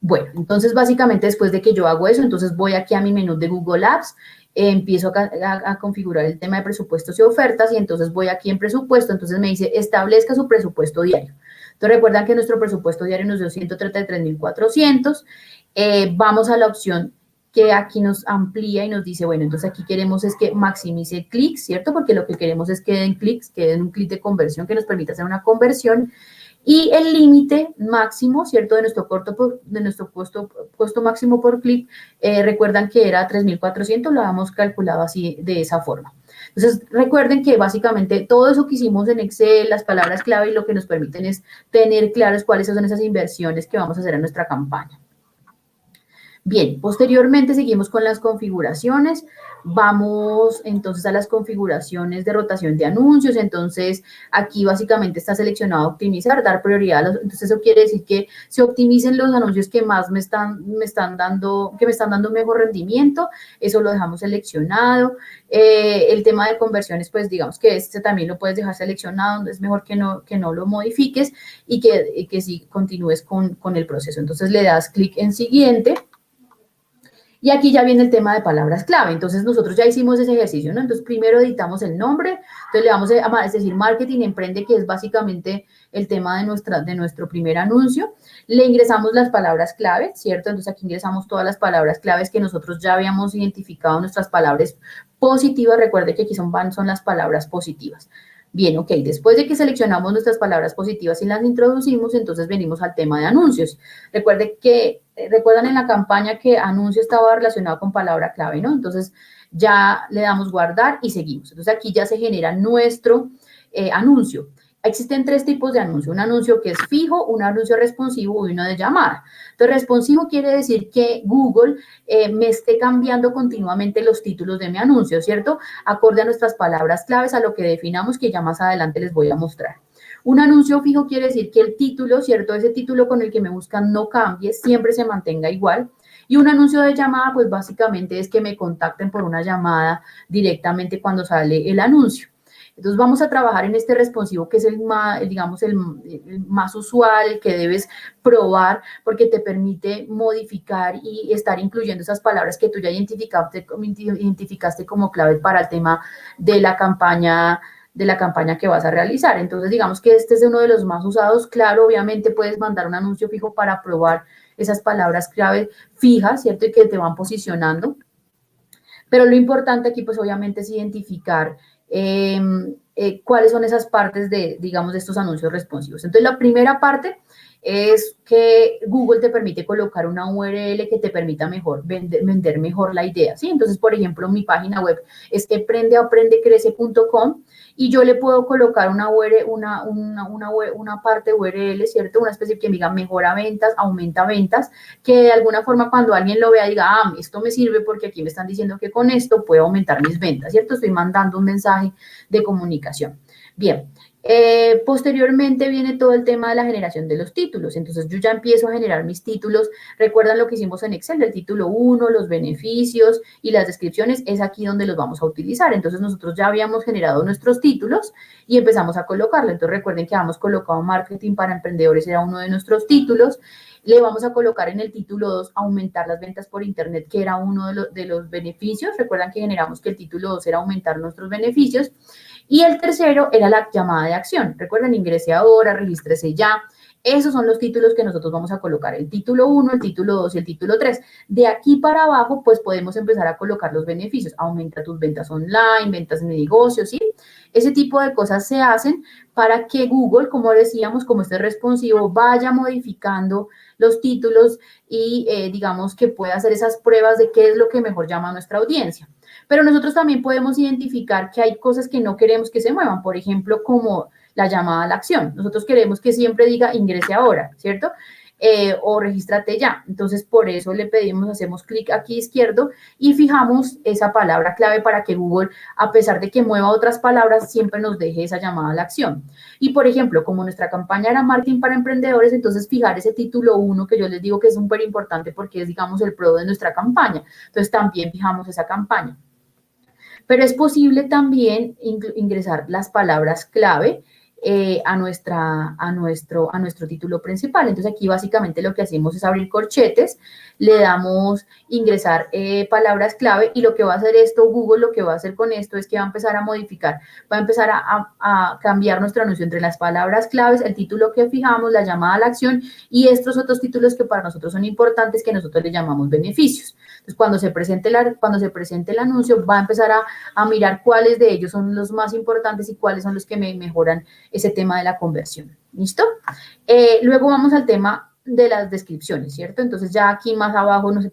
Bueno, entonces básicamente después de que yo hago eso, entonces voy aquí a mi menú de Google Ads, empiezo a configurar el tema de presupuestos y ofertas y entonces voy aquí en presupuesto, entonces me dice establezca su presupuesto diario. Entonces recuerdan que nuestro presupuesto diario nos dio 133,400. Vamos a la opción que aquí nos amplía y nos dice, bueno, entonces aquí queremos es que maximice clics, ¿cierto? Porque lo que queremos es que den clics, que den un clic de conversión que nos permita hacer una conversión. Y el límite máximo, ¿cierto? De nuestro costo máximo por clic, recuerdan que era 3,400, lo habíamos calculado así, de esa forma. Entonces, recuerden que básicamente todo eso que hicimos en Excel, las palabras clave, y lo que nos permiten es tener claros cuáles son esas inversiones que vamos a hacer en nuestra campaña. Bien, posteriormente seguimos con las configuraciones. Vamos entonces a las configuraciones de rotación de anuncios. Entonces, aquí básicamente está seleccionado optimizar, dar prioridad a los, entonces eso quiere decir que se optimicen los anuncios que más me están dando mejor rendimiento. Eso lo dejamos seleccionado. El tema de conversiones, pues digamos que este también lo puedes dejar seleccionado. Es mejor que no lo modifiques y que sí continúes con el proceso. Entonces, le das clic en siguiente. Y aquí ya viene el tema de palabras clave. Entonces, nosotros ya hicimos ese ejercicio, ¿no? Entonces, primero editamos el nombre. Entonces, le vamos a decir marketing emprende, que es básicamente el tema de nuestro primer anuncio. Le ingresamos las palabras clave, ¿cierto? Entonces, aquí ingresamos todas las palabras claves que nosotros ya habíamos identificado, nuestras palabras positivas. Recuerde que aquí son las palabras positivas. Bien, ok, después de que seleccionamos nuestras palabras positivas y las introducimos, entonces venimos al tema de anuncios. Recuerdan en la campaña que anuncio estaba relacionado con palabra clave, ¿no? Entonces ya le damos guardar y seguimos. Entonces aquí ya se genera nuestro anuncio. Existen tres tipos de anuncio, un anuncio que es fijo, un anuncio responsivo y uno de llamada. Entonces, responsivo quiere decir que Google me esté cambiando continuamente los títulos de mi anuncio, ¿cierto? Acorde a nuestras palabras claves, a lo que definamos, que ya más adelante les voy a mostrar. Un anuncio fijo quiere decir que el título, ¿cierto? Ese título con el que me buscan no cambie, siempre se mantenga igual. Y un anuncio de llamada, pues básicamente es que me contacten por una llamada directamente cuando sale el anuncio. Entonces vamos a trabajar en este responsivo que es el más usual, el que debes probar porque te permite modificar y estar incluyendo esas palabras que tú ya identificaste como clave para el tema de la campaña que vas a realizar. Entonces, digamos que este es uno de los más usados. Claro, obviamente puedes mandar un anuncio fijo para probar esas palabras clave fijas, ¿cierto? Y que te van posicionando. Pero lo importante aquí, pues obviamente es identificar cuáles son esas partes digamos, de estos anuncios responsivos. Entonces, la primera parte es que Google te permite colocar una URL que te permita vender mejor la idea, ¿sí? Entonces, por ejemplo, mi página web es emprendeaprendecrece.com y yo le puedo colocar una parte URL, ¿cierto? Una especie que me diga mejora ventas, aumenta ventas, que de alguna forma cuando alguien lo vea diga, esto me sirve porque aquí me están diciendo que con esto puedo aumentar mis ventas, ¿cierto? Estoy mandando un mensaje de comunicación. Bien, posteriormente viene todo el tema de la generación de los títulos. Entonces, yo ya empiezo a generar mis títulos. ¿Recuerdan lo que hicimos en Excel? El título 1, los beneficios y las descripciones, es aquí donde los vamos a utilizar. Entonces, nosotros ya habíamos generado nuestros títulos y empezamos a colocarlo. Entonces, recuerden que habíamos colocado marketing para emprendedores, era uno de nuestros títulos. Le vamos a colocar en el título 2, aumentar las ventas por internet, que era uno de los beneficios. Recuerdan que generamos que el título 2 era aumentar nuestros beneficios. Y el tercero era la llamada de acción. Recuerden, ingrese ahora, regístrese ya. Esos son los títulos que nosotros vamos a colocar, el título 1, el título 2 y el título 3. De aquí para abajo, pues podemos empezar a colocar los beneficios. Aumenta tus ventas online, ventas en negocios, ¿sí? Ese tipo de cosas se hacen para que Google, como decíamos, como este responsivo, vaya modificando los títulos y digamos que pueda hacer esas pruebas de qué es lo que mejor llama a nuestra audiencia. Pero nosotros también podemos identificar que hay cosas que no queremos que se muevan, por ejemplo, como la llamada a la acción. Nosotros queremos que siempre diga ingrese ahora, ¿cierto? O regístrate ya. Entonces, por eso le pedimos, hacemos clic aquí izquierdo y fijamos esa palabra clave para que Google, a pesar de que mueva otras palabras, siempre nos deje esa llamada a la acción. Y, por ejemplo, como nuestra campaña era marketing para emprendedores, entonces fijar ese título 1 que yo les digo que es súper importante porque es, digamos, el pro de nuestra campaña. Entonces, también fijamos esa campaña. Pero es posible también ingresar las palabras clave a nuestro título principal. Entonces, aquí básicamente lo que hacemos es abrir corchetes, le damos ingresar palabras clave y lo que va a hacer esto, Google lo que va a hacer con esto es que va a empezar a modificar, va a empezar a cambiar nuestro anuncio entre las palabras claves, el título que fijamos, la llamada a la acción y estos otros títulos que para nosotros son importantes que nosotros le llamamos beneficios. Entonces, cuando se presente el anuncio, va a empezar a mirar cuáles de ellos son los más importantes y cuáles son los que me mejoran ese tema de la conversión. ¿Listo? Luego vamos al tema de las descripciones, ¿cierto? Entonces ya aquí más abajo nos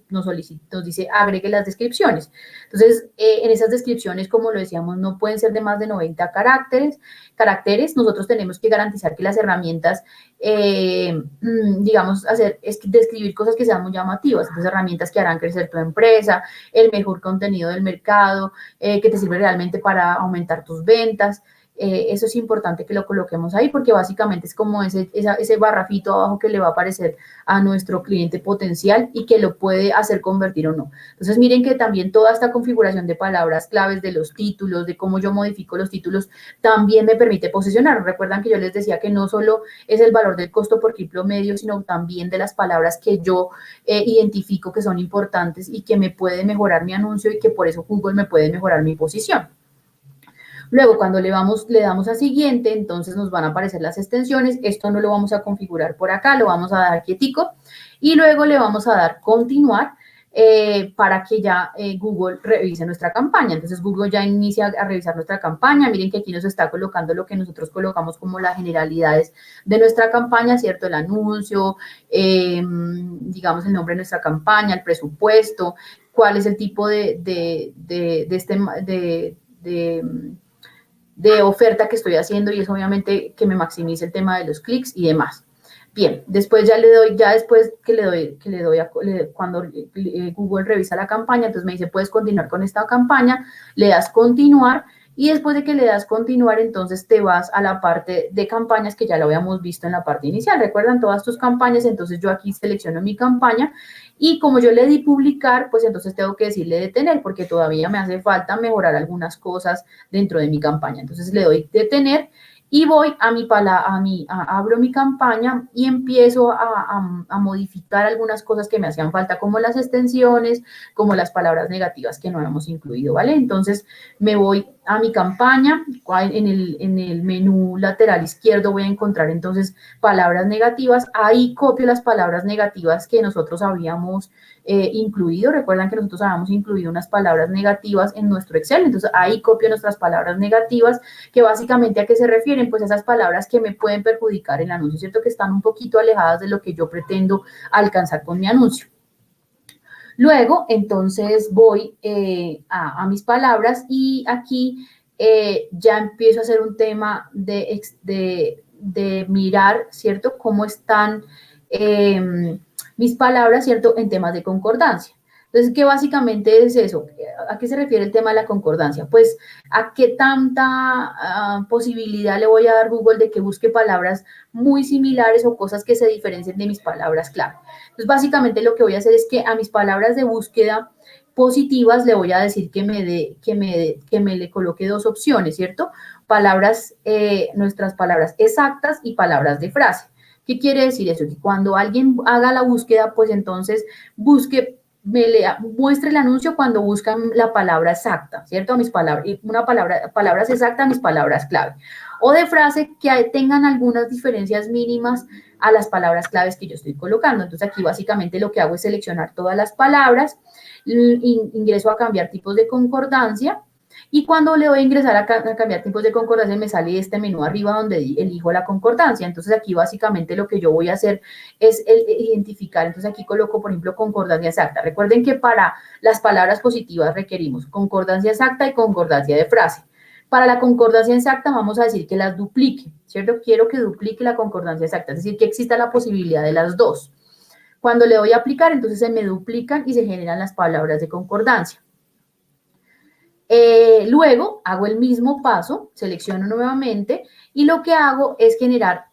dice agregue las descripciones. Entonces, en esas descripciones, como lo decíamos, no pueden ser de más de 90 caracteres. Nosotros tenemos que garantizar que las herramientas, digamos, describir cosas que sean muy llamativas, entonces herramientas que harán crecer tu empresa, el mejor contenido del mercado, que te sirve realmente para aumentar tus ventas. Eso es importante que lo coloquemos ahí porque básicamente es como ese barrafito abajo que le va a aparecer a nuestro cliente potencial y que lo puede hacer convertir o no. Entonces miren que también toda esta configuración de palabras claves, de los títulos, de cómo yo modifico los títulos, también me permite posicionar. Recuerdan que yo les decía que no solo es el valor del costo por clic promedio, sino también de las palabras que yo identifico que son importantes y que me puede mejorar mi anuncio y que por eso Google me puede mejorar mi posición. Luego, cuando le damos a siguiente, entonces nos van a aparecer las extensiones. Esto no lo vamos a configurar por acá, lo vamos a dar quietico. Y luego le vamos a dar continuar para que ya Google revise nuestra campaña. Entonces, Google ya inicia a revisar nuestra campaña. Miren que aquí nos está colocando lo que nosotros colocamos como las generalidades de nuestra campaña, ¿cierto? El anuncio, digamos el nombre de nuestra campaña, el presupuesto, cuál es el tipo de oferta que estoy haciendo y es obviamente que me maximice el tema de los clics y demás. Bien, después cuando Google revisa la campaña, entonces me dice, puedes continuar con esta campaña, le das continuar y después de que le das continuar, entonces te vas a la parte de campañas que ya lo habíamos visto en la parte inicial. ¿Recuerdan todas tus campañas? Entonces yo aquí selecciono mi campaña y como yo le di publicar, pues entonces tengo que decirle detener porque todavía me hace falta mejorar algunas cosas dentro de mi campaña. Entonces le doy detener y voy abro mi campaña y empiezo a modificar algunas cosas que me hacían falta, como las extensiones, como las palabras negativas que no hemos incluido, ¿vale? Entonces me voy a mi campaña, en el menú lateral izquierdo voy a encontrar entonces palabras negativas, ahí copio las palabras negativas que nosotros habíamos incluido. Recuerdan que nosotros habíamos incluido unas palabras negativas en nuestro Excel, entonces ahí copio nuestras palabras negativas, que básicamente a qué se refieren, pues esas palabras que me pueden perjudicar el anuncio, ¿cierto? Que están un poquito alejadas de lo que yo pretendo alcanzar con mi anuncio. Luego, entonces, voy a mis palabras y aquí ya empiezo a hacer un tema de mirar, ¿cierto? Cómo están mis palabras, ¿cierto? En temas de concordancia. Entonces, ¿qué básicamente es eso? ¿A qué se refiere el tema de la concordancia? Pues, ¿a qué tanta posibilidad le voy a dar Google de que busque palabras muy similares o cosas que se diferencien de mis palabras clave? Entonces, básicamente lo que voy a hacer es que a mis palabras de búsqueda positivas le voy a decir que me le coloque dos opciones, ¿cierto? Nuestras palabras exactas y palabras de frase. ¿Qué quiere decir eso? Que cuando alguien haga la búsqueda, pues entonces muestre el anuncio cuando buscan la palabra exacta, ¿cierto? Palabras exactas, mis palabras clave. O de frase que tengan algunas diferencias mínimas a las palabras claves que yo estoy colocando. Entonces aquí básicamente lo que hago es seleccionar todas las palabras, ingreso a cambiar tipos de concordancia y cuando le doy a ingresar a cambiar tipos de concordancia me sale este menú arriba donde elijo la concordancia. Entonces aquí básicamente lo que yo voy a hacer es identificar. Entonces aquí coloco, por ejemplo, concordancia exacta. Recuerden que para las palabras positivas requerimos concordancia exacta y concordancia de frase. Para la concordancia exacta vamos a decir que las duplique, ¿cierto? Quiero que duplique la concordancia exacta, es decir, que exista la posibilidad de las dos. Cuando le doy a aplicar, entonces se me duplican y se generan las palabras de concordancia. Luego hago el mismo paso, selecciono nuevamente y lo que hago es generar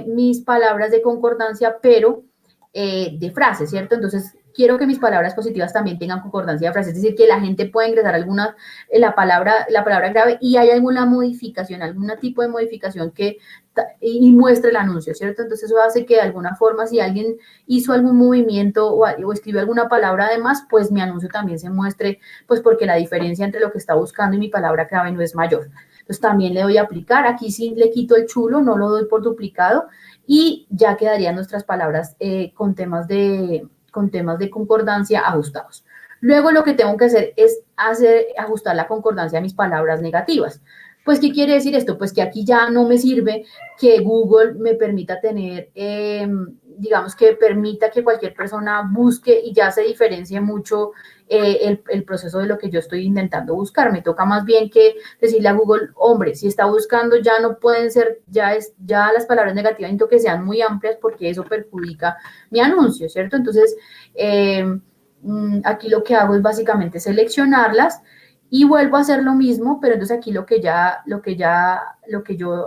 mis palabras de concordancia, pero de frase, ¿cierto? Entonces, quiero que mis palabras positivas también tengan concordancia de frase, es decir, que la gente pueda ingresar la palabra grave y hay alguna modificación, algún tipo de modificación y muestre el anuncio, ¿cierto? Entonces, eso hace que de alguna forma, si alguien hizo algún movimiento o escribió alguna palabra además, pues mi anuncio también se muestre, pues porque la diferencia entre lo que está buscando y mi palabra clave no es mayor. Entonces, también le doy a aplicar. Aquí sí le quito el chulo, no lo doy por duplicado y ya quedarían nuestras palabras con temas de concordancia ajustados. Luego lo que tengo que hacer es ajustar la concordancia a mis palabras negativas. Pues, ¿qué quiere decir esto? Pues que aquí ya no me sirve que Google me permita tener, digamos que permita que cualquier persona busque y ya se diferencie mucho el proceso de lo que yo estoy intentando buscar. Me toca más bien que decirle a Google, hombre, si está buscando ya no pueden ser, ya las palabras negativas necesito que sean muy amplias porque eso perjudica mi anuncio, ¿cierto? Entonces, aquí lo que hago es básicamente seleccionarlas y vuelvo a hacer lo mismo, pero entonces aquí lo que yo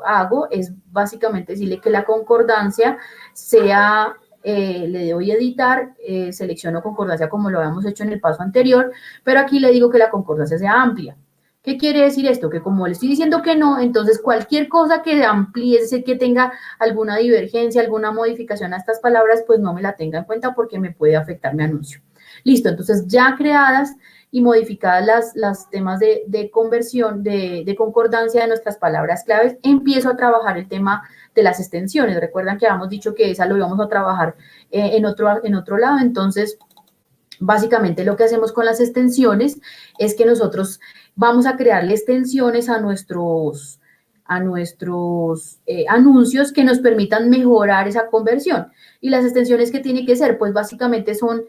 hago es básicamente decirle que la concordancia sea, le doy a editar, selecciono concordancia como lo habíamos hecho en el paso anterior, pero aquí le digo que la concordancia sea amplia. ¿Qué quiere decir esto? Que como le estoy diciendo que no, entonces cualquier cosa que amplíe, es decir, que tenga alguna divergencia, alguna modificación a estas palabras, pues no me la tenga en cuenta porque me puede afectar mi anuncio. Listo, entonces ya creadas y modificadas las temas de conversión, de concordancia de nuestras palabras claves, empiezo a trabajar el tema de las extensiones. Recuerdan que habíamos dicho que esa lo íbamos a trabajar en otro lado, entonces básicamente lo que hacemos con las extensiones es que nosotros vamos a crearle extensiones a nuestros anuncios que nos permitan mejorar esa conversión. Y las extensiones que tiene que ser, pues básicamente son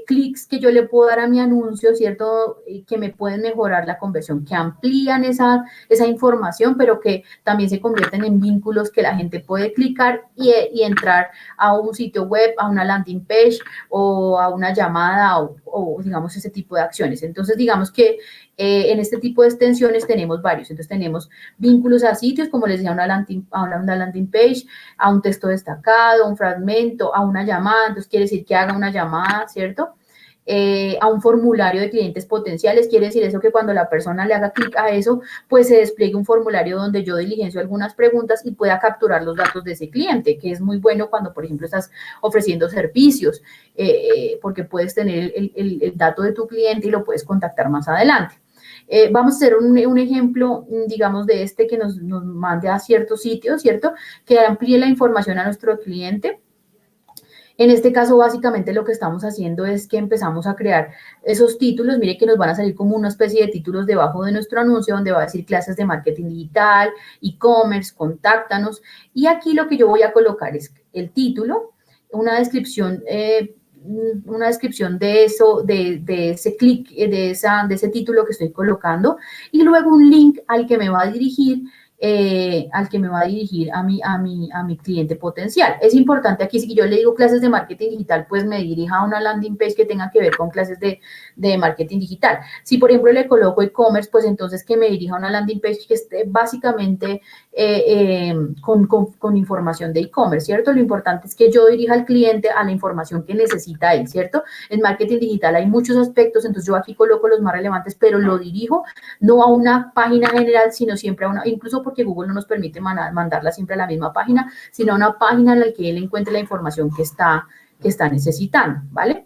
clics que yo le puedo dar a mi anuncio, ¿cierto? Que me pueden mejorar la conversión, que amplían esa información, pero que también se convierten en vínculos que la gente puede clicar y entrar a un sitio web, a una landing page o a una llamada o digamos ese tipo de acciones. Entonces, digamos que en este tipo de extensiones tenemos varios. Entonces, tenemos vínculos a sitios, como les decía, a una landing page, a un texto destacado, a un fragmento, a una llamada. Entonces, quiere decir que haga una llamada, ¿cierto? A un formulario de clientes potenciales, quiere decir eso que cuando la persona le haga clic a eso, pues se despliegue un formulario donde yo diligencio algunas preguntas y pueda capturar los datos de ese cliente, que es muy bueno cuando, por ejemplo, estás ofreciendo servicios, porque puedes tener el dato de tu cliente y lo puedes contactar más adelante. Vamos a hacer un ejemplo, digamos, de que nos mande a ciertos sitios, ¿cierto? Que amplíe la información a nuestro cliente. En este caso, básicamente lo que estamos haciendo es que empezamos a crear esos títulos. Mire que nos van a salir como una especie de títulos debajo de nuestro anuncio, donde va a decir clases de marketing digital, e-commerce, contáctanos. Y aquí lo que yo voy a colocar es el título, una descripción de eso, de ese clic, de ese título que estoy colocando, y luego un link al que me va a dirigir a mi cliente potencial. Es importante aquí, si yo le digo clases de marketing digital, pues me dirija a una landing page que tenga que ver con clases de marketing digital. Si, por ejemplo, le coloco e-commerce, pues entonces que me dirija a una landing page que esté básicamente con información de e-commerce, ¿cierto? Lo importante es que yo dirija al cliente a la información que necesita él, ¿cierto? En marketing digital hay muchos aspectos, entonces yo aquí coloco los más relevantes, pero lo dirijo no a una página general, sino siempre a una, incluso porque Google no nos permite mandarla siempre a la misma página, sino a una página en la que él encuentre la información que está necesitando, ¿vale?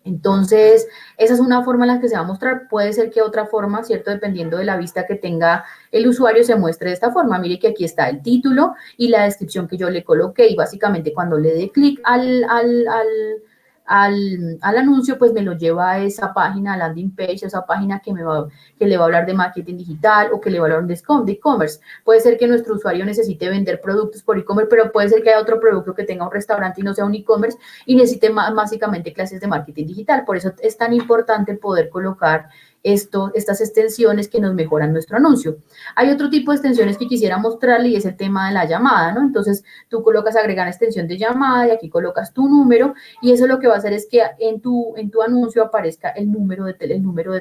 Entonces, esa es una forma en la que se va a mostrar. Puede ser que otra forma, ¿cierto? Dependiendo de la vista que tenga el usuario, se muestre de esta forma. Mire que aquí está el título y la descripción que yo le coloqué. Y básicamente cuando le dé clic al anuncio, pues me lo lleva a esa página, landing page, esa página que le va a hablar de marketing digital o que le va a hablar de e-commerce. Puede ser que nuestro usuario necesite vender productos por e-commerce, pero puede ser que haya otro producto que tenga un restaurante y no sea un e-commerce y necesite básicamente clases de marketing digital. Por eso es tan importante poder colocar estas extensiones que nos mejoran nuestro anuncio. Hay otro tipo de extensiones que quisiera mostrarle y es el tema de la llamada, ¿no? Entonces, tú colocas agregar extensión de llamada y aquí colocas tu número y eso lo que va a hacer es que en tu anuncio aparezca el número de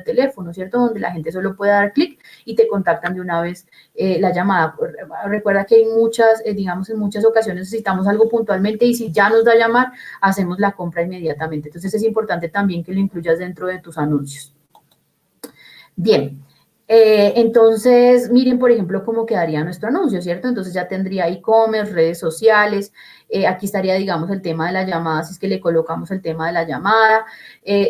teléfono, ¿cierto? Donde la gente solo puede dar clic y te contactan de una vez la llamada. Recuerda que hay digamos, en muchas ocasiones necesitamos algo puntualmente y si ya nos da a llamar, hacemos la compra inmediatamente. Entonces, es importante también que lo incluyas dentro de tus anuncios. Bien, entonces, miren, por ejemplo, cómo quedaría nuestro anuncio, ¿cierto? Entonces ya tendría e-commerce, redes sociales, aquí estaría, digamos, el tema de la llamada, si es que le colocamos el tema de la llamada.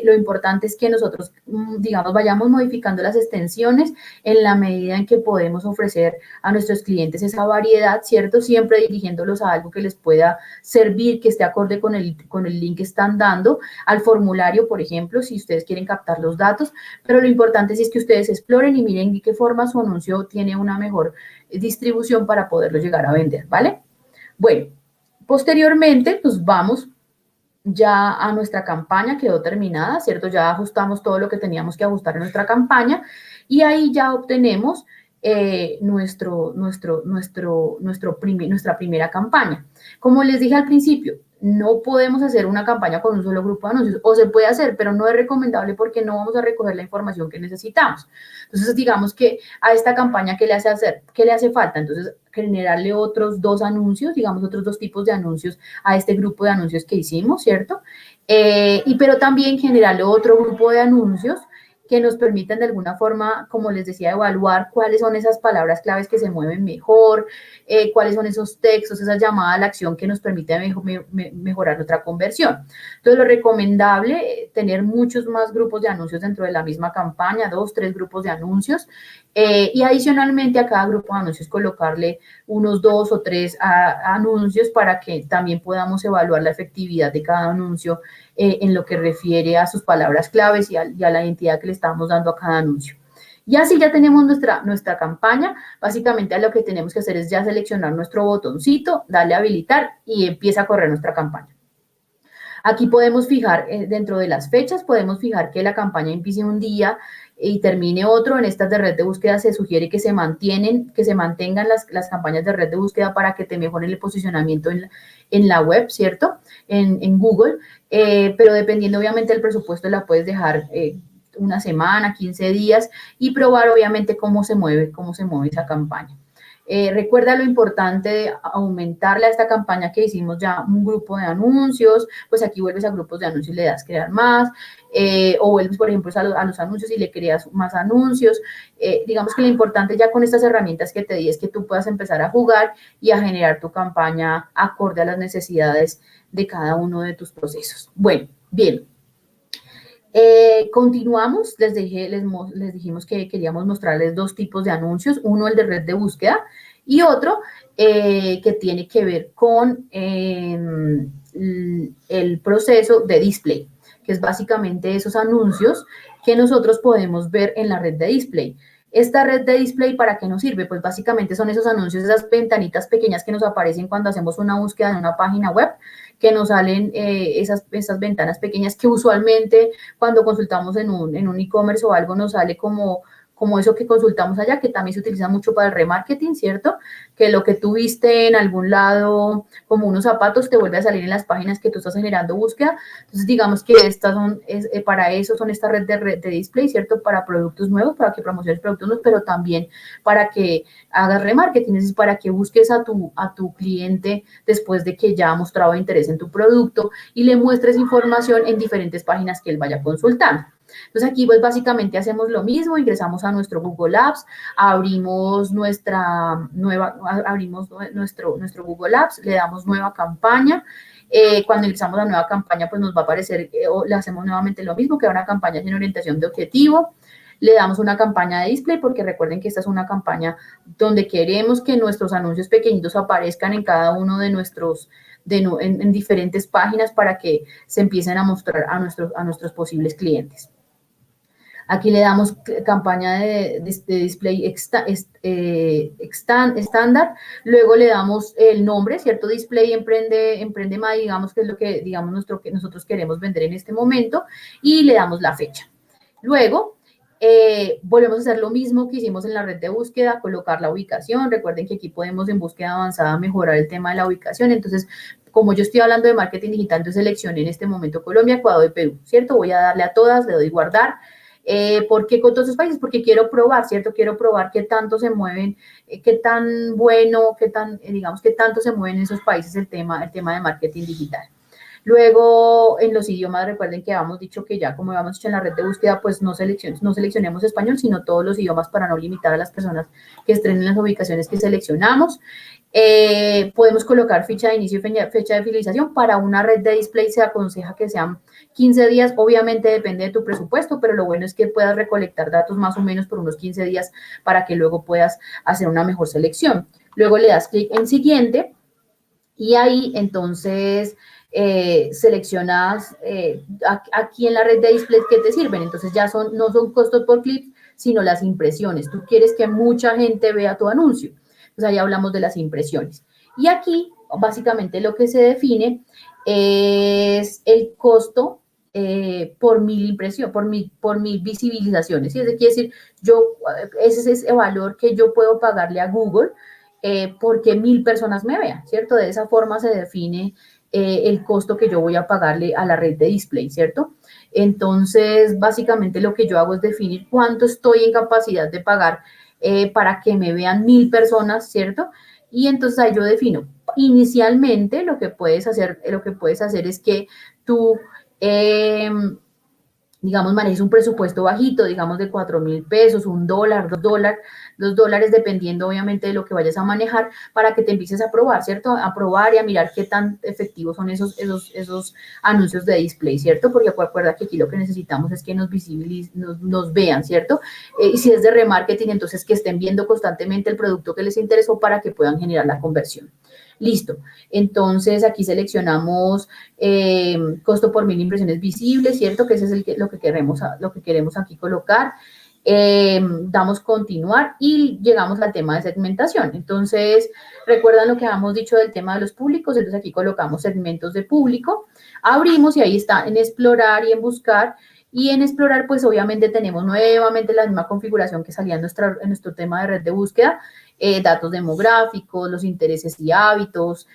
Lo importante es que nosotros, digamos, vayamos modificando las extensiones en la medida en que podemos ofrecer a nuestros clientes esa variedad, ¿cierto? Siempre dirigiéndolos a algo que les pueda servir, que esté acorde con el link que están dando, al formulario, por ejemplo, si ustedes quieren captar los datos, pero lo importante es que ustedes exploren y miren de qué forma su anuncio tiene una mejor distribución para poderlo llegar a vender, ¿vale? Bueno, Posteriormente, pues vamos ya a nuestra campaña, quedó terminada, ¿cierto? Ya ajustamos todo lo que teníamos que ajustar en nuestra campaña y ahí ya obtenemos nuestra primera campaña. Como les dije al principio, no podemos hacer una campaña con un solo grupo de anuncios, o se puede hacer, pero no es recomendable porque no vamos a recoger la información que necesitamos. Entonces, digamos que a esta campaña, ¿qué le hace hacer? ¿Qué le hace falta? Entonces, generarle otros 2 anuncios, digamos, otros 2 tipos de anuncios a este grupo de anuncios que hicimos, ¿cierto? Pero también generarle otro grupo de anuncios que nos permitan de alguna forma, como les decía, evaluar cuáles son esas palabras claves que se mueven mejor, cuáles son esos textos, esa llamada a la acción que nos permite mejorar nuestra conversión. Entonces, lo recomendable es tener muchos más grupos de anuncios dentro de la misma campaña, 2, 3 grupos de anuncios, y adicionalmente a cada grupo de anuncios colocarle unos 2 o 3 anuncios para que también podamos evaluar la efectividad de cada anuncio en lo que refiere a sus palabras claves y a la identidad que le estamos dando a cada anuncio. Y así ya tenemos nuestra campaña. Básicamente lo que tenemos que hacer es ya seleccionar nuestro botoncito, darle a habilitar y empieza a correr nuestra campaña. Aquí podemos fijar, dentro de las fechas, podemos fijar que la campaña empiece un día y termine otro. En estas de red de búsqueda se sugiere que se mantengan las campañas de red de búsqueda para que te mejoren el posicionamiento en la web, ¿cierto? En Google, pero dependiendo obviamente del presupuesto la puedes dejar una semana, 15 días y probar obviamente cómo se mueve esa campaña. Recuerda lo importante de aumentarle a esta campaña que hicimos ya un grupo de anuncios, pues aquí vuelves a grupos de anuncios y le das crear más, o vuelves, por ejemplo, a los anuncios y le creas más anuncios. Digamos que lo importante ya con estas herramientas que te di es que tú puedas empezar a jugar y a generar tu campaña acorde a las necesidades de cada uno de tus procesos. Bueno, bien. Continuamos, les dijimos que queríamos mostrarles 2 tipos de anuncios, uno el de red de búsqueda y otro que tiene que ver con el proceso de display, que es básicamente esos anuncios que nosotros podemos ver en la red de display. Esta red de display, ¿para qué nos sirve? Pues básicamente son esos anuncios, esas ventanitas pequeñas que nos aparecen cuando hacemos una búsqueda en una página web, que nos salen esas ventanas pequeñas que usualmente cuando consultamos en un e-commerce o algo nos sale como eso que consultamos allá, que también se utiliza mucho para el remarketing, ¿cierto? Que lo que tú viste en algún lado, como unos zapatos, te vuelve a salir en las páginas que tú estás generando búsqueda. Entonces, digamos que estas para eso son esta red de display, ¿cierto? Para productos nuevos, para que promociones productos nuevos, pero también para que hagas remarketing, es decir, para que busques a tu cliente después de que ya ha mostrado interés en tu producto y le muestres información en diferentes páginas que él vaya consultando. Entonces aquí pues básicamente hacemos lo mismo, ingresamos a nuestro Google Apps, abrimos nuestro Google Apps, le damos nueva campaña. Cuando ingresamos a nueva campaña pues nos va a aparecer, le hacemos nuevamente lo mismo, que era una campaña sin orientación de objetivo. Le damos una campaña de display porque recuerden que esta es una campaña donde queremos que nuestros anuncios pequeñitos aparezcan en cada uno de nuestros, en diferentes páginas para que se empiecen a mostrar a nuestros posibles clientes. Aquí le damos campaña de display estándar, luego le damos el nombre, ¿cierto? Display Emprende más, digamos que es lo que nosotros queremos vender en este momento, y le damos la fecha. Luego, volvemos a hacer lo mismo que hicimos en la red de búsqueda, colocar la ubicación. Recuerden que aquí podemos en búsqueda avanzada mejorar el tema de la ubicación. Entonces, como yo estoy hablando de marketing digital, yo seleccioné en este momento Colombia, Ecuador y Perú, ¿cierto? Voy a darle a todas, le doy guardar. ¿Por qué con todos esos países? Porque quiero probar, ¿cierto? Quiero probar qué tanto se mueven, qué tan bueno, digamos, qué tanto se mueven en esos países el tema de marketing digital. Luego, en los idiomas, recuerden que habíamos dicho que ya, como habíamos dicho en la red de búsqueda, pues no seleccionemos español, sino todos los idiomas para no limitar a las personas que estén en las ubicaciones que seleccionamos. Podemos colocar fecha de inicio y fecha de finalización. Para una red de display se aconseja que sean 15 días, obviamente depende de tu presupuesto, pero lo bueno es que puedas recolectar datos más o menos por unos 15 días para que luego puedas hacer una mejor selección. Luego le das clic en siguiente y ahí entonces seleccionas aquí en la red de display que te sirven. Entonces ya no son costos por clic, sino las impresiones. Tú quieres que mucha gente vea tu anuncio. Entonces ahí hablamos de las impresiones. Y aquí, básicamente, lo que se define es el costo por mil impresión, por mil visibilizaciones. ¿Sí? Es decir, ese es ese valor que yo puedo pagarle a Google porque 1000 personas me vean, ¿cierto? De esa forma se define el costo que yo voy a pagarle a la red de display, ¿cierto? Entonces, básicamente lo que yo hago es definir cuánto estoy en capacidad de pagar para que me vean 1000 personas, ¿cierto? Y entonces ahí yo defino. Inicialmente lo que puedes hacer es que tú digamos, manejes un presupuesto bajito, digamos de 4.000 pesos, $1, $2, dependiendo obviamente de lo que vayas a manejar, para que te empieces a probar, ¿cierto? A probar y a mirar qué tan efectivos son esos anuncios de display, ¿cierto? Porque acuerda que aquí lo que necesitamos es que nos vean, ¿cierto? Y si es de remarketing, entonces que estén viendo constantemente el producto que les interesó para que puedan generar la conversión. Listo. Entonces aquí seleccionamos costo por 1000 impresiones visibles, ¿cierto? Que ese es lo que queremos aquí colocar. Damos continuar y llegamos al tema de segmentación. Entonces, recuerdan lo que habíamos dicho del tema de los públicos, entonces aquí colocamos segmentos de público, abrimos y ahí está en explorar y en buscar. Y en explorar, pues obviamente tenemos nuevamente la misma configuración que salía en nuestro tema de red de búsqueda, datos demográficos, los intereses y hábitos,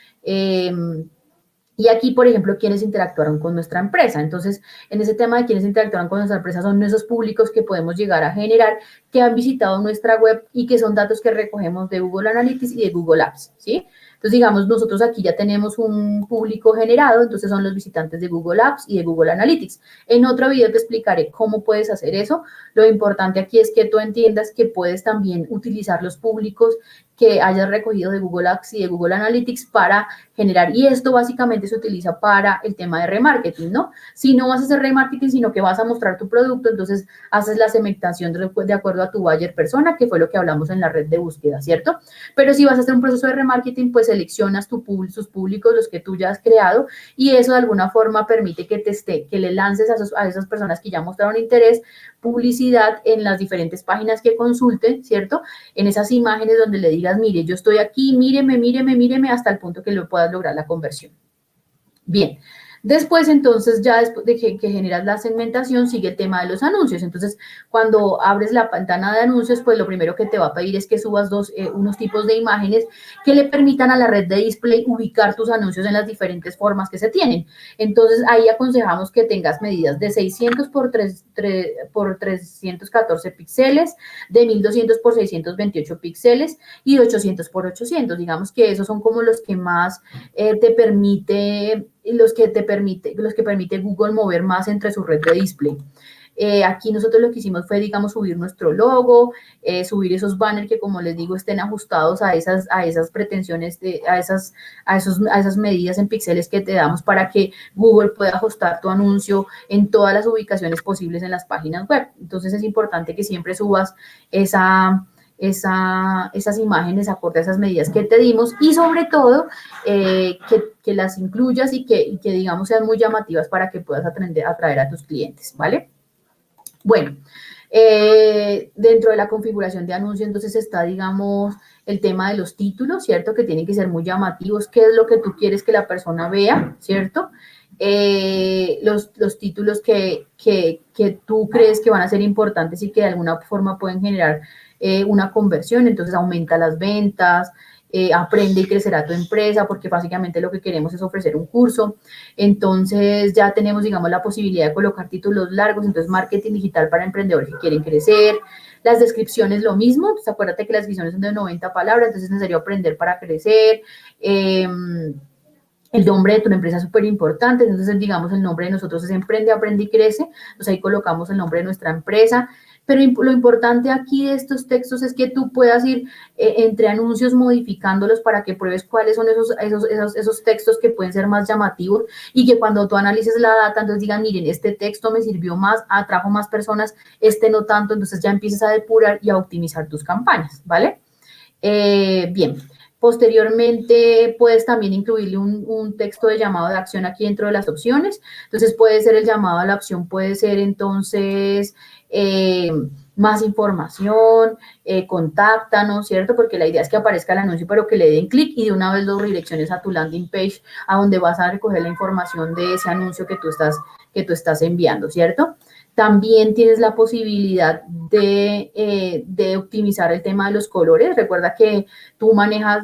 y aquí, por ejemplo, quienes interactuaron con nuestra empresa. Entonces, en ese tema de quienes interactuaron con nuestra empresa son esos públicos que podemos llegar a generar, que han visitado nuestra web y que son datos que recogemos de Google Analytics y de Google Apps, ¿sí? Entonces, digamos, nosotros aquí ya tenemos un público generado, entonces son los visitantes de Google Apps y de Google Analytics. En otro video te explicaré cómo puedes hacer eso. Lo importante aquí es que tú entiendas que puedes también utilizar los públicos que hayas recogido de Google Apps y de Google Analytics para generar, y esto básicamente se utiliza para el tema de remarketing, ¿no? Si no vas a hacer remarketing, sino que vas a mostrar tu producto, entonces haces la segmentación de acuerdo a tu buyer persona, que fue lo que hablamos en la red de búsqueda, ¿cierto? Pero si vas a hacer un proceso de remarketing, pues seleccionas sus públicos, los que tú ya has creado, y eso de alguna forma permite que le lances a esas personas que ya mostraron interés, publicidad en las diferentes páginas que consulten, ¿cierto? En esas imágenes donde le digas, mire, yo estoy aquí, míreme, hasta el punto que lo puedas lograr la conversión. Bien, después entonces ya después de que generas la segmentación sigue el tema de los anuncios. Entonces, cuando abres la ventana de anuncios, pues lo primero que te va a pedir es que subas unos tipos de imágenes que le permitan a la red de display ubicar tus anuncios en las diferentes formas que se tienen. Entonces, ahí aconsejamos que tengas medidas de 600 por 314 píxeles, de 1200 por 628 píxeles y de 800 por 800. Digamos que esos son como los que más te permite Google mover más entre su red de display. Aquí nosotros lo que hicimos fue, digamos, subir nuestro logo, subir esos banners que, como les digo, estén ajustados a esas pretensiones, a esas medidas en píxeles que te damos para que Google pueda ajustar tu anuncio en todas las ubicaciones posibles en las páginas web. Entonces es importante que siempre subas esas imágenes acorde a esas medidas que te dimos y sobre todo que las incluyas y que digamos sean muy llamativas para que puedas atraer a tus clientes, ¿vale? Bueno, dentro de la configuración de anuncios entonces está, digamos, el tema de los títulos, ¿cierto? Que tienen que ser muy llamativos, qué es lo que tú quieres que la persona vea, ¿cierto? Los títulos que tú crees que van a ser importantes y que de alguna forma pueden generar una conversión, entonces aumenta las ventas, aprende y crecerá tu empresa, porque básicamente lo que queremos es ofrecer un curso. Entonces ya tenemos, digamos, la posibilidad de colocar títulos largos, entonces marketing digital para emprendedores que quieren crecer. Las descripciones lo mismo, entonces acuérdate que las descripciones son de 90 palabras, entonces es necesario aprender para crecer. El nombre de tu empresa es súper importante, entonces digamos el nombre de nosotros es Emprende, Aprende y Crece, entonces ahí colocamos el nombre de nuestra empresa, pero lo importante aquí de estos textos es que tú puedas ir entre anuncios modificándolos para que pruebes cuáles son esos textos que pueden ser más llamativos y que cuando tú analices la data, entonces digan, miren, este texto me sirvió más, atrajo más personas, este no tanto, entonces ya empieces a depurar y a optimizar tus campañas, ¿vale? Bien. Posteriormente, puedes también incluirle un texto de llamado de acción aquí dentro de las opciones. Entonces, puede ser el llamado a la opción, puede ser entonces más información, contáctanos, ¿cierto? Porque la idea es que aparezca el anuncio, pero que le den clic y de una vez los redirecciones a tu landing page, a donde vas a recoger la información de ese anuncio que tú estás enviando, ¿cierto? También tienes la posibilidad de optimizar el tema de los colores. Recuerda que tú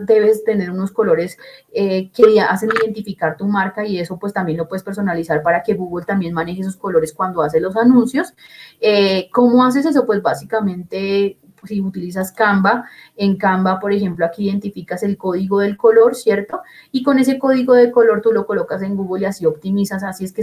debes tener unos colores que hacen identificar tu marca y eso pues también lo puedes personalizar para que Google también maneje esos colores cuando hace los anuncios. ¿Cómo haces eso? Pues básicamente si utilizas Canva, en Canva, por ejemplo, aquí identificas el código del color, ¿cierto? Y con ese código de color tú lo colocas en Google y así optimizas, así es que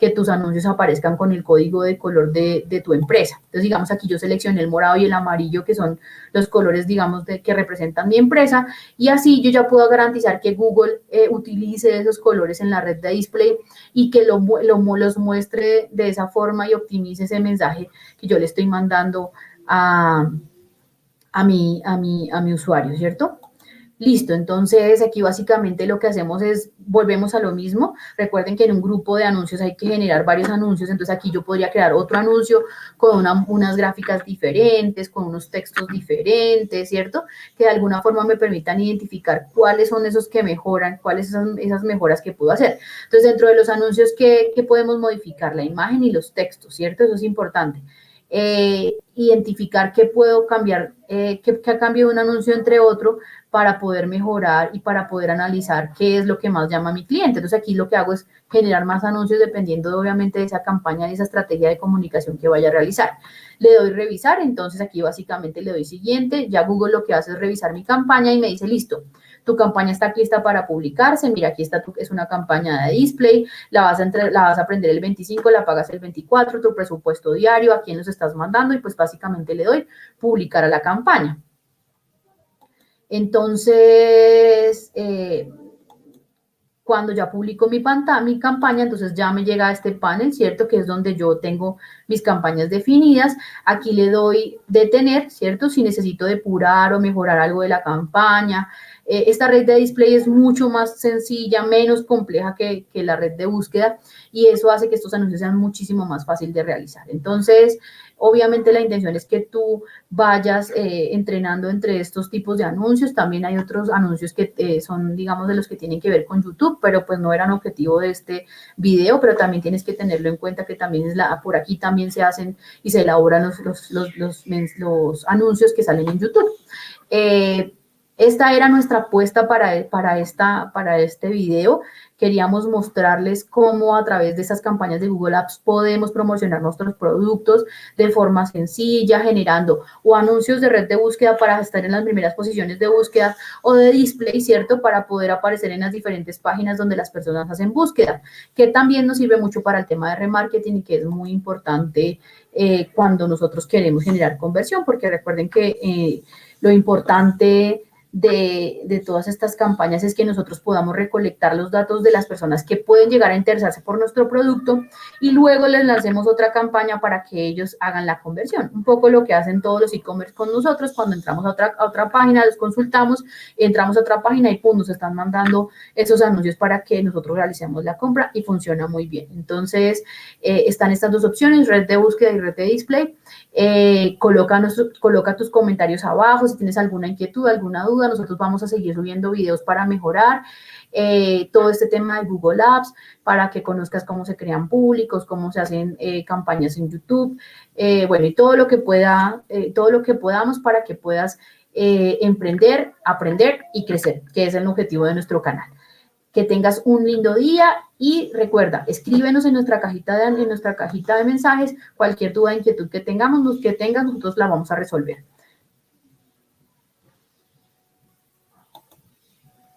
tus anuncios aparezcan con el código de color de tu empresa. Entonces, digamos, aquí yo seleccioné el morado y el amarillo, que son los colores, digamos, que representan mi empresa, y así yo ya puedo garantizar que Google utilice esos colores en la red de display y que los muestre de esa forma y optimice ese mensaje que yo le estoy mandando a mi usuario, ¿cierto? Listo, entonces aquí básicamente lo que hacemos es, volvemos a lo mismo. Recuerden que en un grupo de anuncios hay que generar varios anuncios, entonces aquí yo podría crear otro anuncio con unas gráficas diferentes, con unos textos diferentes, ¿cierto? Que de alguna forma me permitan identificar cuáles son esos que mejoran, cuáles son esas mejoras que puedo hacer. Entonces, dentro de los anuncios, ¿qué podemos modificar? La imagen y los textos, ¿cierto? Eso es importante. Identificar qué puedo cambiar, qué cambio de un anuncio entre otro para poder mejorar y para poder analizar qué es lo que más llama a mi cliente. Entonces, aquí lo que hago es generar más anuncios dependiendo, obviamente, de esa campaña, de esa estrategia de comunicación que vaya a realizar. Le doy revisar, entonces aquí básicamente le doy siguiente. Ya Google lo que hace es revisar mi campaña y me dice, listo, tu campaña está lista para publicarse. Mira, aquí está, es una campaña de display, la vas a prender el 25, la pagas el 24, tu presupuesto diario, a quién los estás mandando y pues básicamente le doy publicar a la campaña. Entonces, cuando ya publico mi campaña, entonces ya me llega a este panel, ¿cierto? Que es donde yo tengo mis campañas definidas. Aquí le doy detener, ¿cierto? Si necesito depurar o mejorar algo de la campaña. Esta red de display es mucho más sencilla, menos compleja que la red de búsqueda y eso hace que estos anuncios sean muchísimo más fácil de realizar. Entonces, obviamente la intención es que tú vayas entrenando entre estos tipos de anuncios. También hay otros anuncios que son, digamos, de los que tienen que ver con YouTube, pero pues no eran objetivo de este video, pero también tienes que tenerlo en cuenta que también por aquí también se hacen y se elaboran los anuncios que salen en YouTube. Esta era nuestra apuesta para este video. Queríamos mostrarles cómo a través de esas campañas de Google Ads podemos promocionar nuestros productos de forma sencilla, generando o anuncios de red de búsqueda para estar en las primeras posiciones de búsqueda o de display, ¿cierto? Para poder aparecer en las diferentes páginas donde las personas hacen búsqueda, que también nos sirve mucho para el tema de remarketing y que es muy importante cuando nosotros queremos generar conversión, porque recuerden que lo importante de todas estas campañas es que nosotros podamos recolectar los datos de las personas que pueden llegar a interesarse por nuestro producto y luego les lancemos otra campaña para que ellos hagan la conversión. Un poco lo que hacen todos los e-commerce con nosotros cuando entramos a otra página, los consultamos, entramos a otra página y pum, nos están mandando esos anuncios para que nosotros realicemos la compra y funciona muy bien. Entonces, están estas dos opciones, red de búsqueda y red de display. Coloca tus comentarios abajo si tienes alguna inquietud, alguna duda. Nosotros vamos a seguir subiendo videos para mejorar todo este tema de Google Ads, para que conozcas cómo se crean públicos, cómo se hacen campañas en YouTube, bueno, y todo lo que podamos para que puedas emprender, aprender y crecer, que es el objetivo de nuestro canal. Que tengas un lindo día y recuerda, escríbenos en nuestra cajita de mensajes cualquier duda, inquietud que tengas, nosotros la vamos a resolver.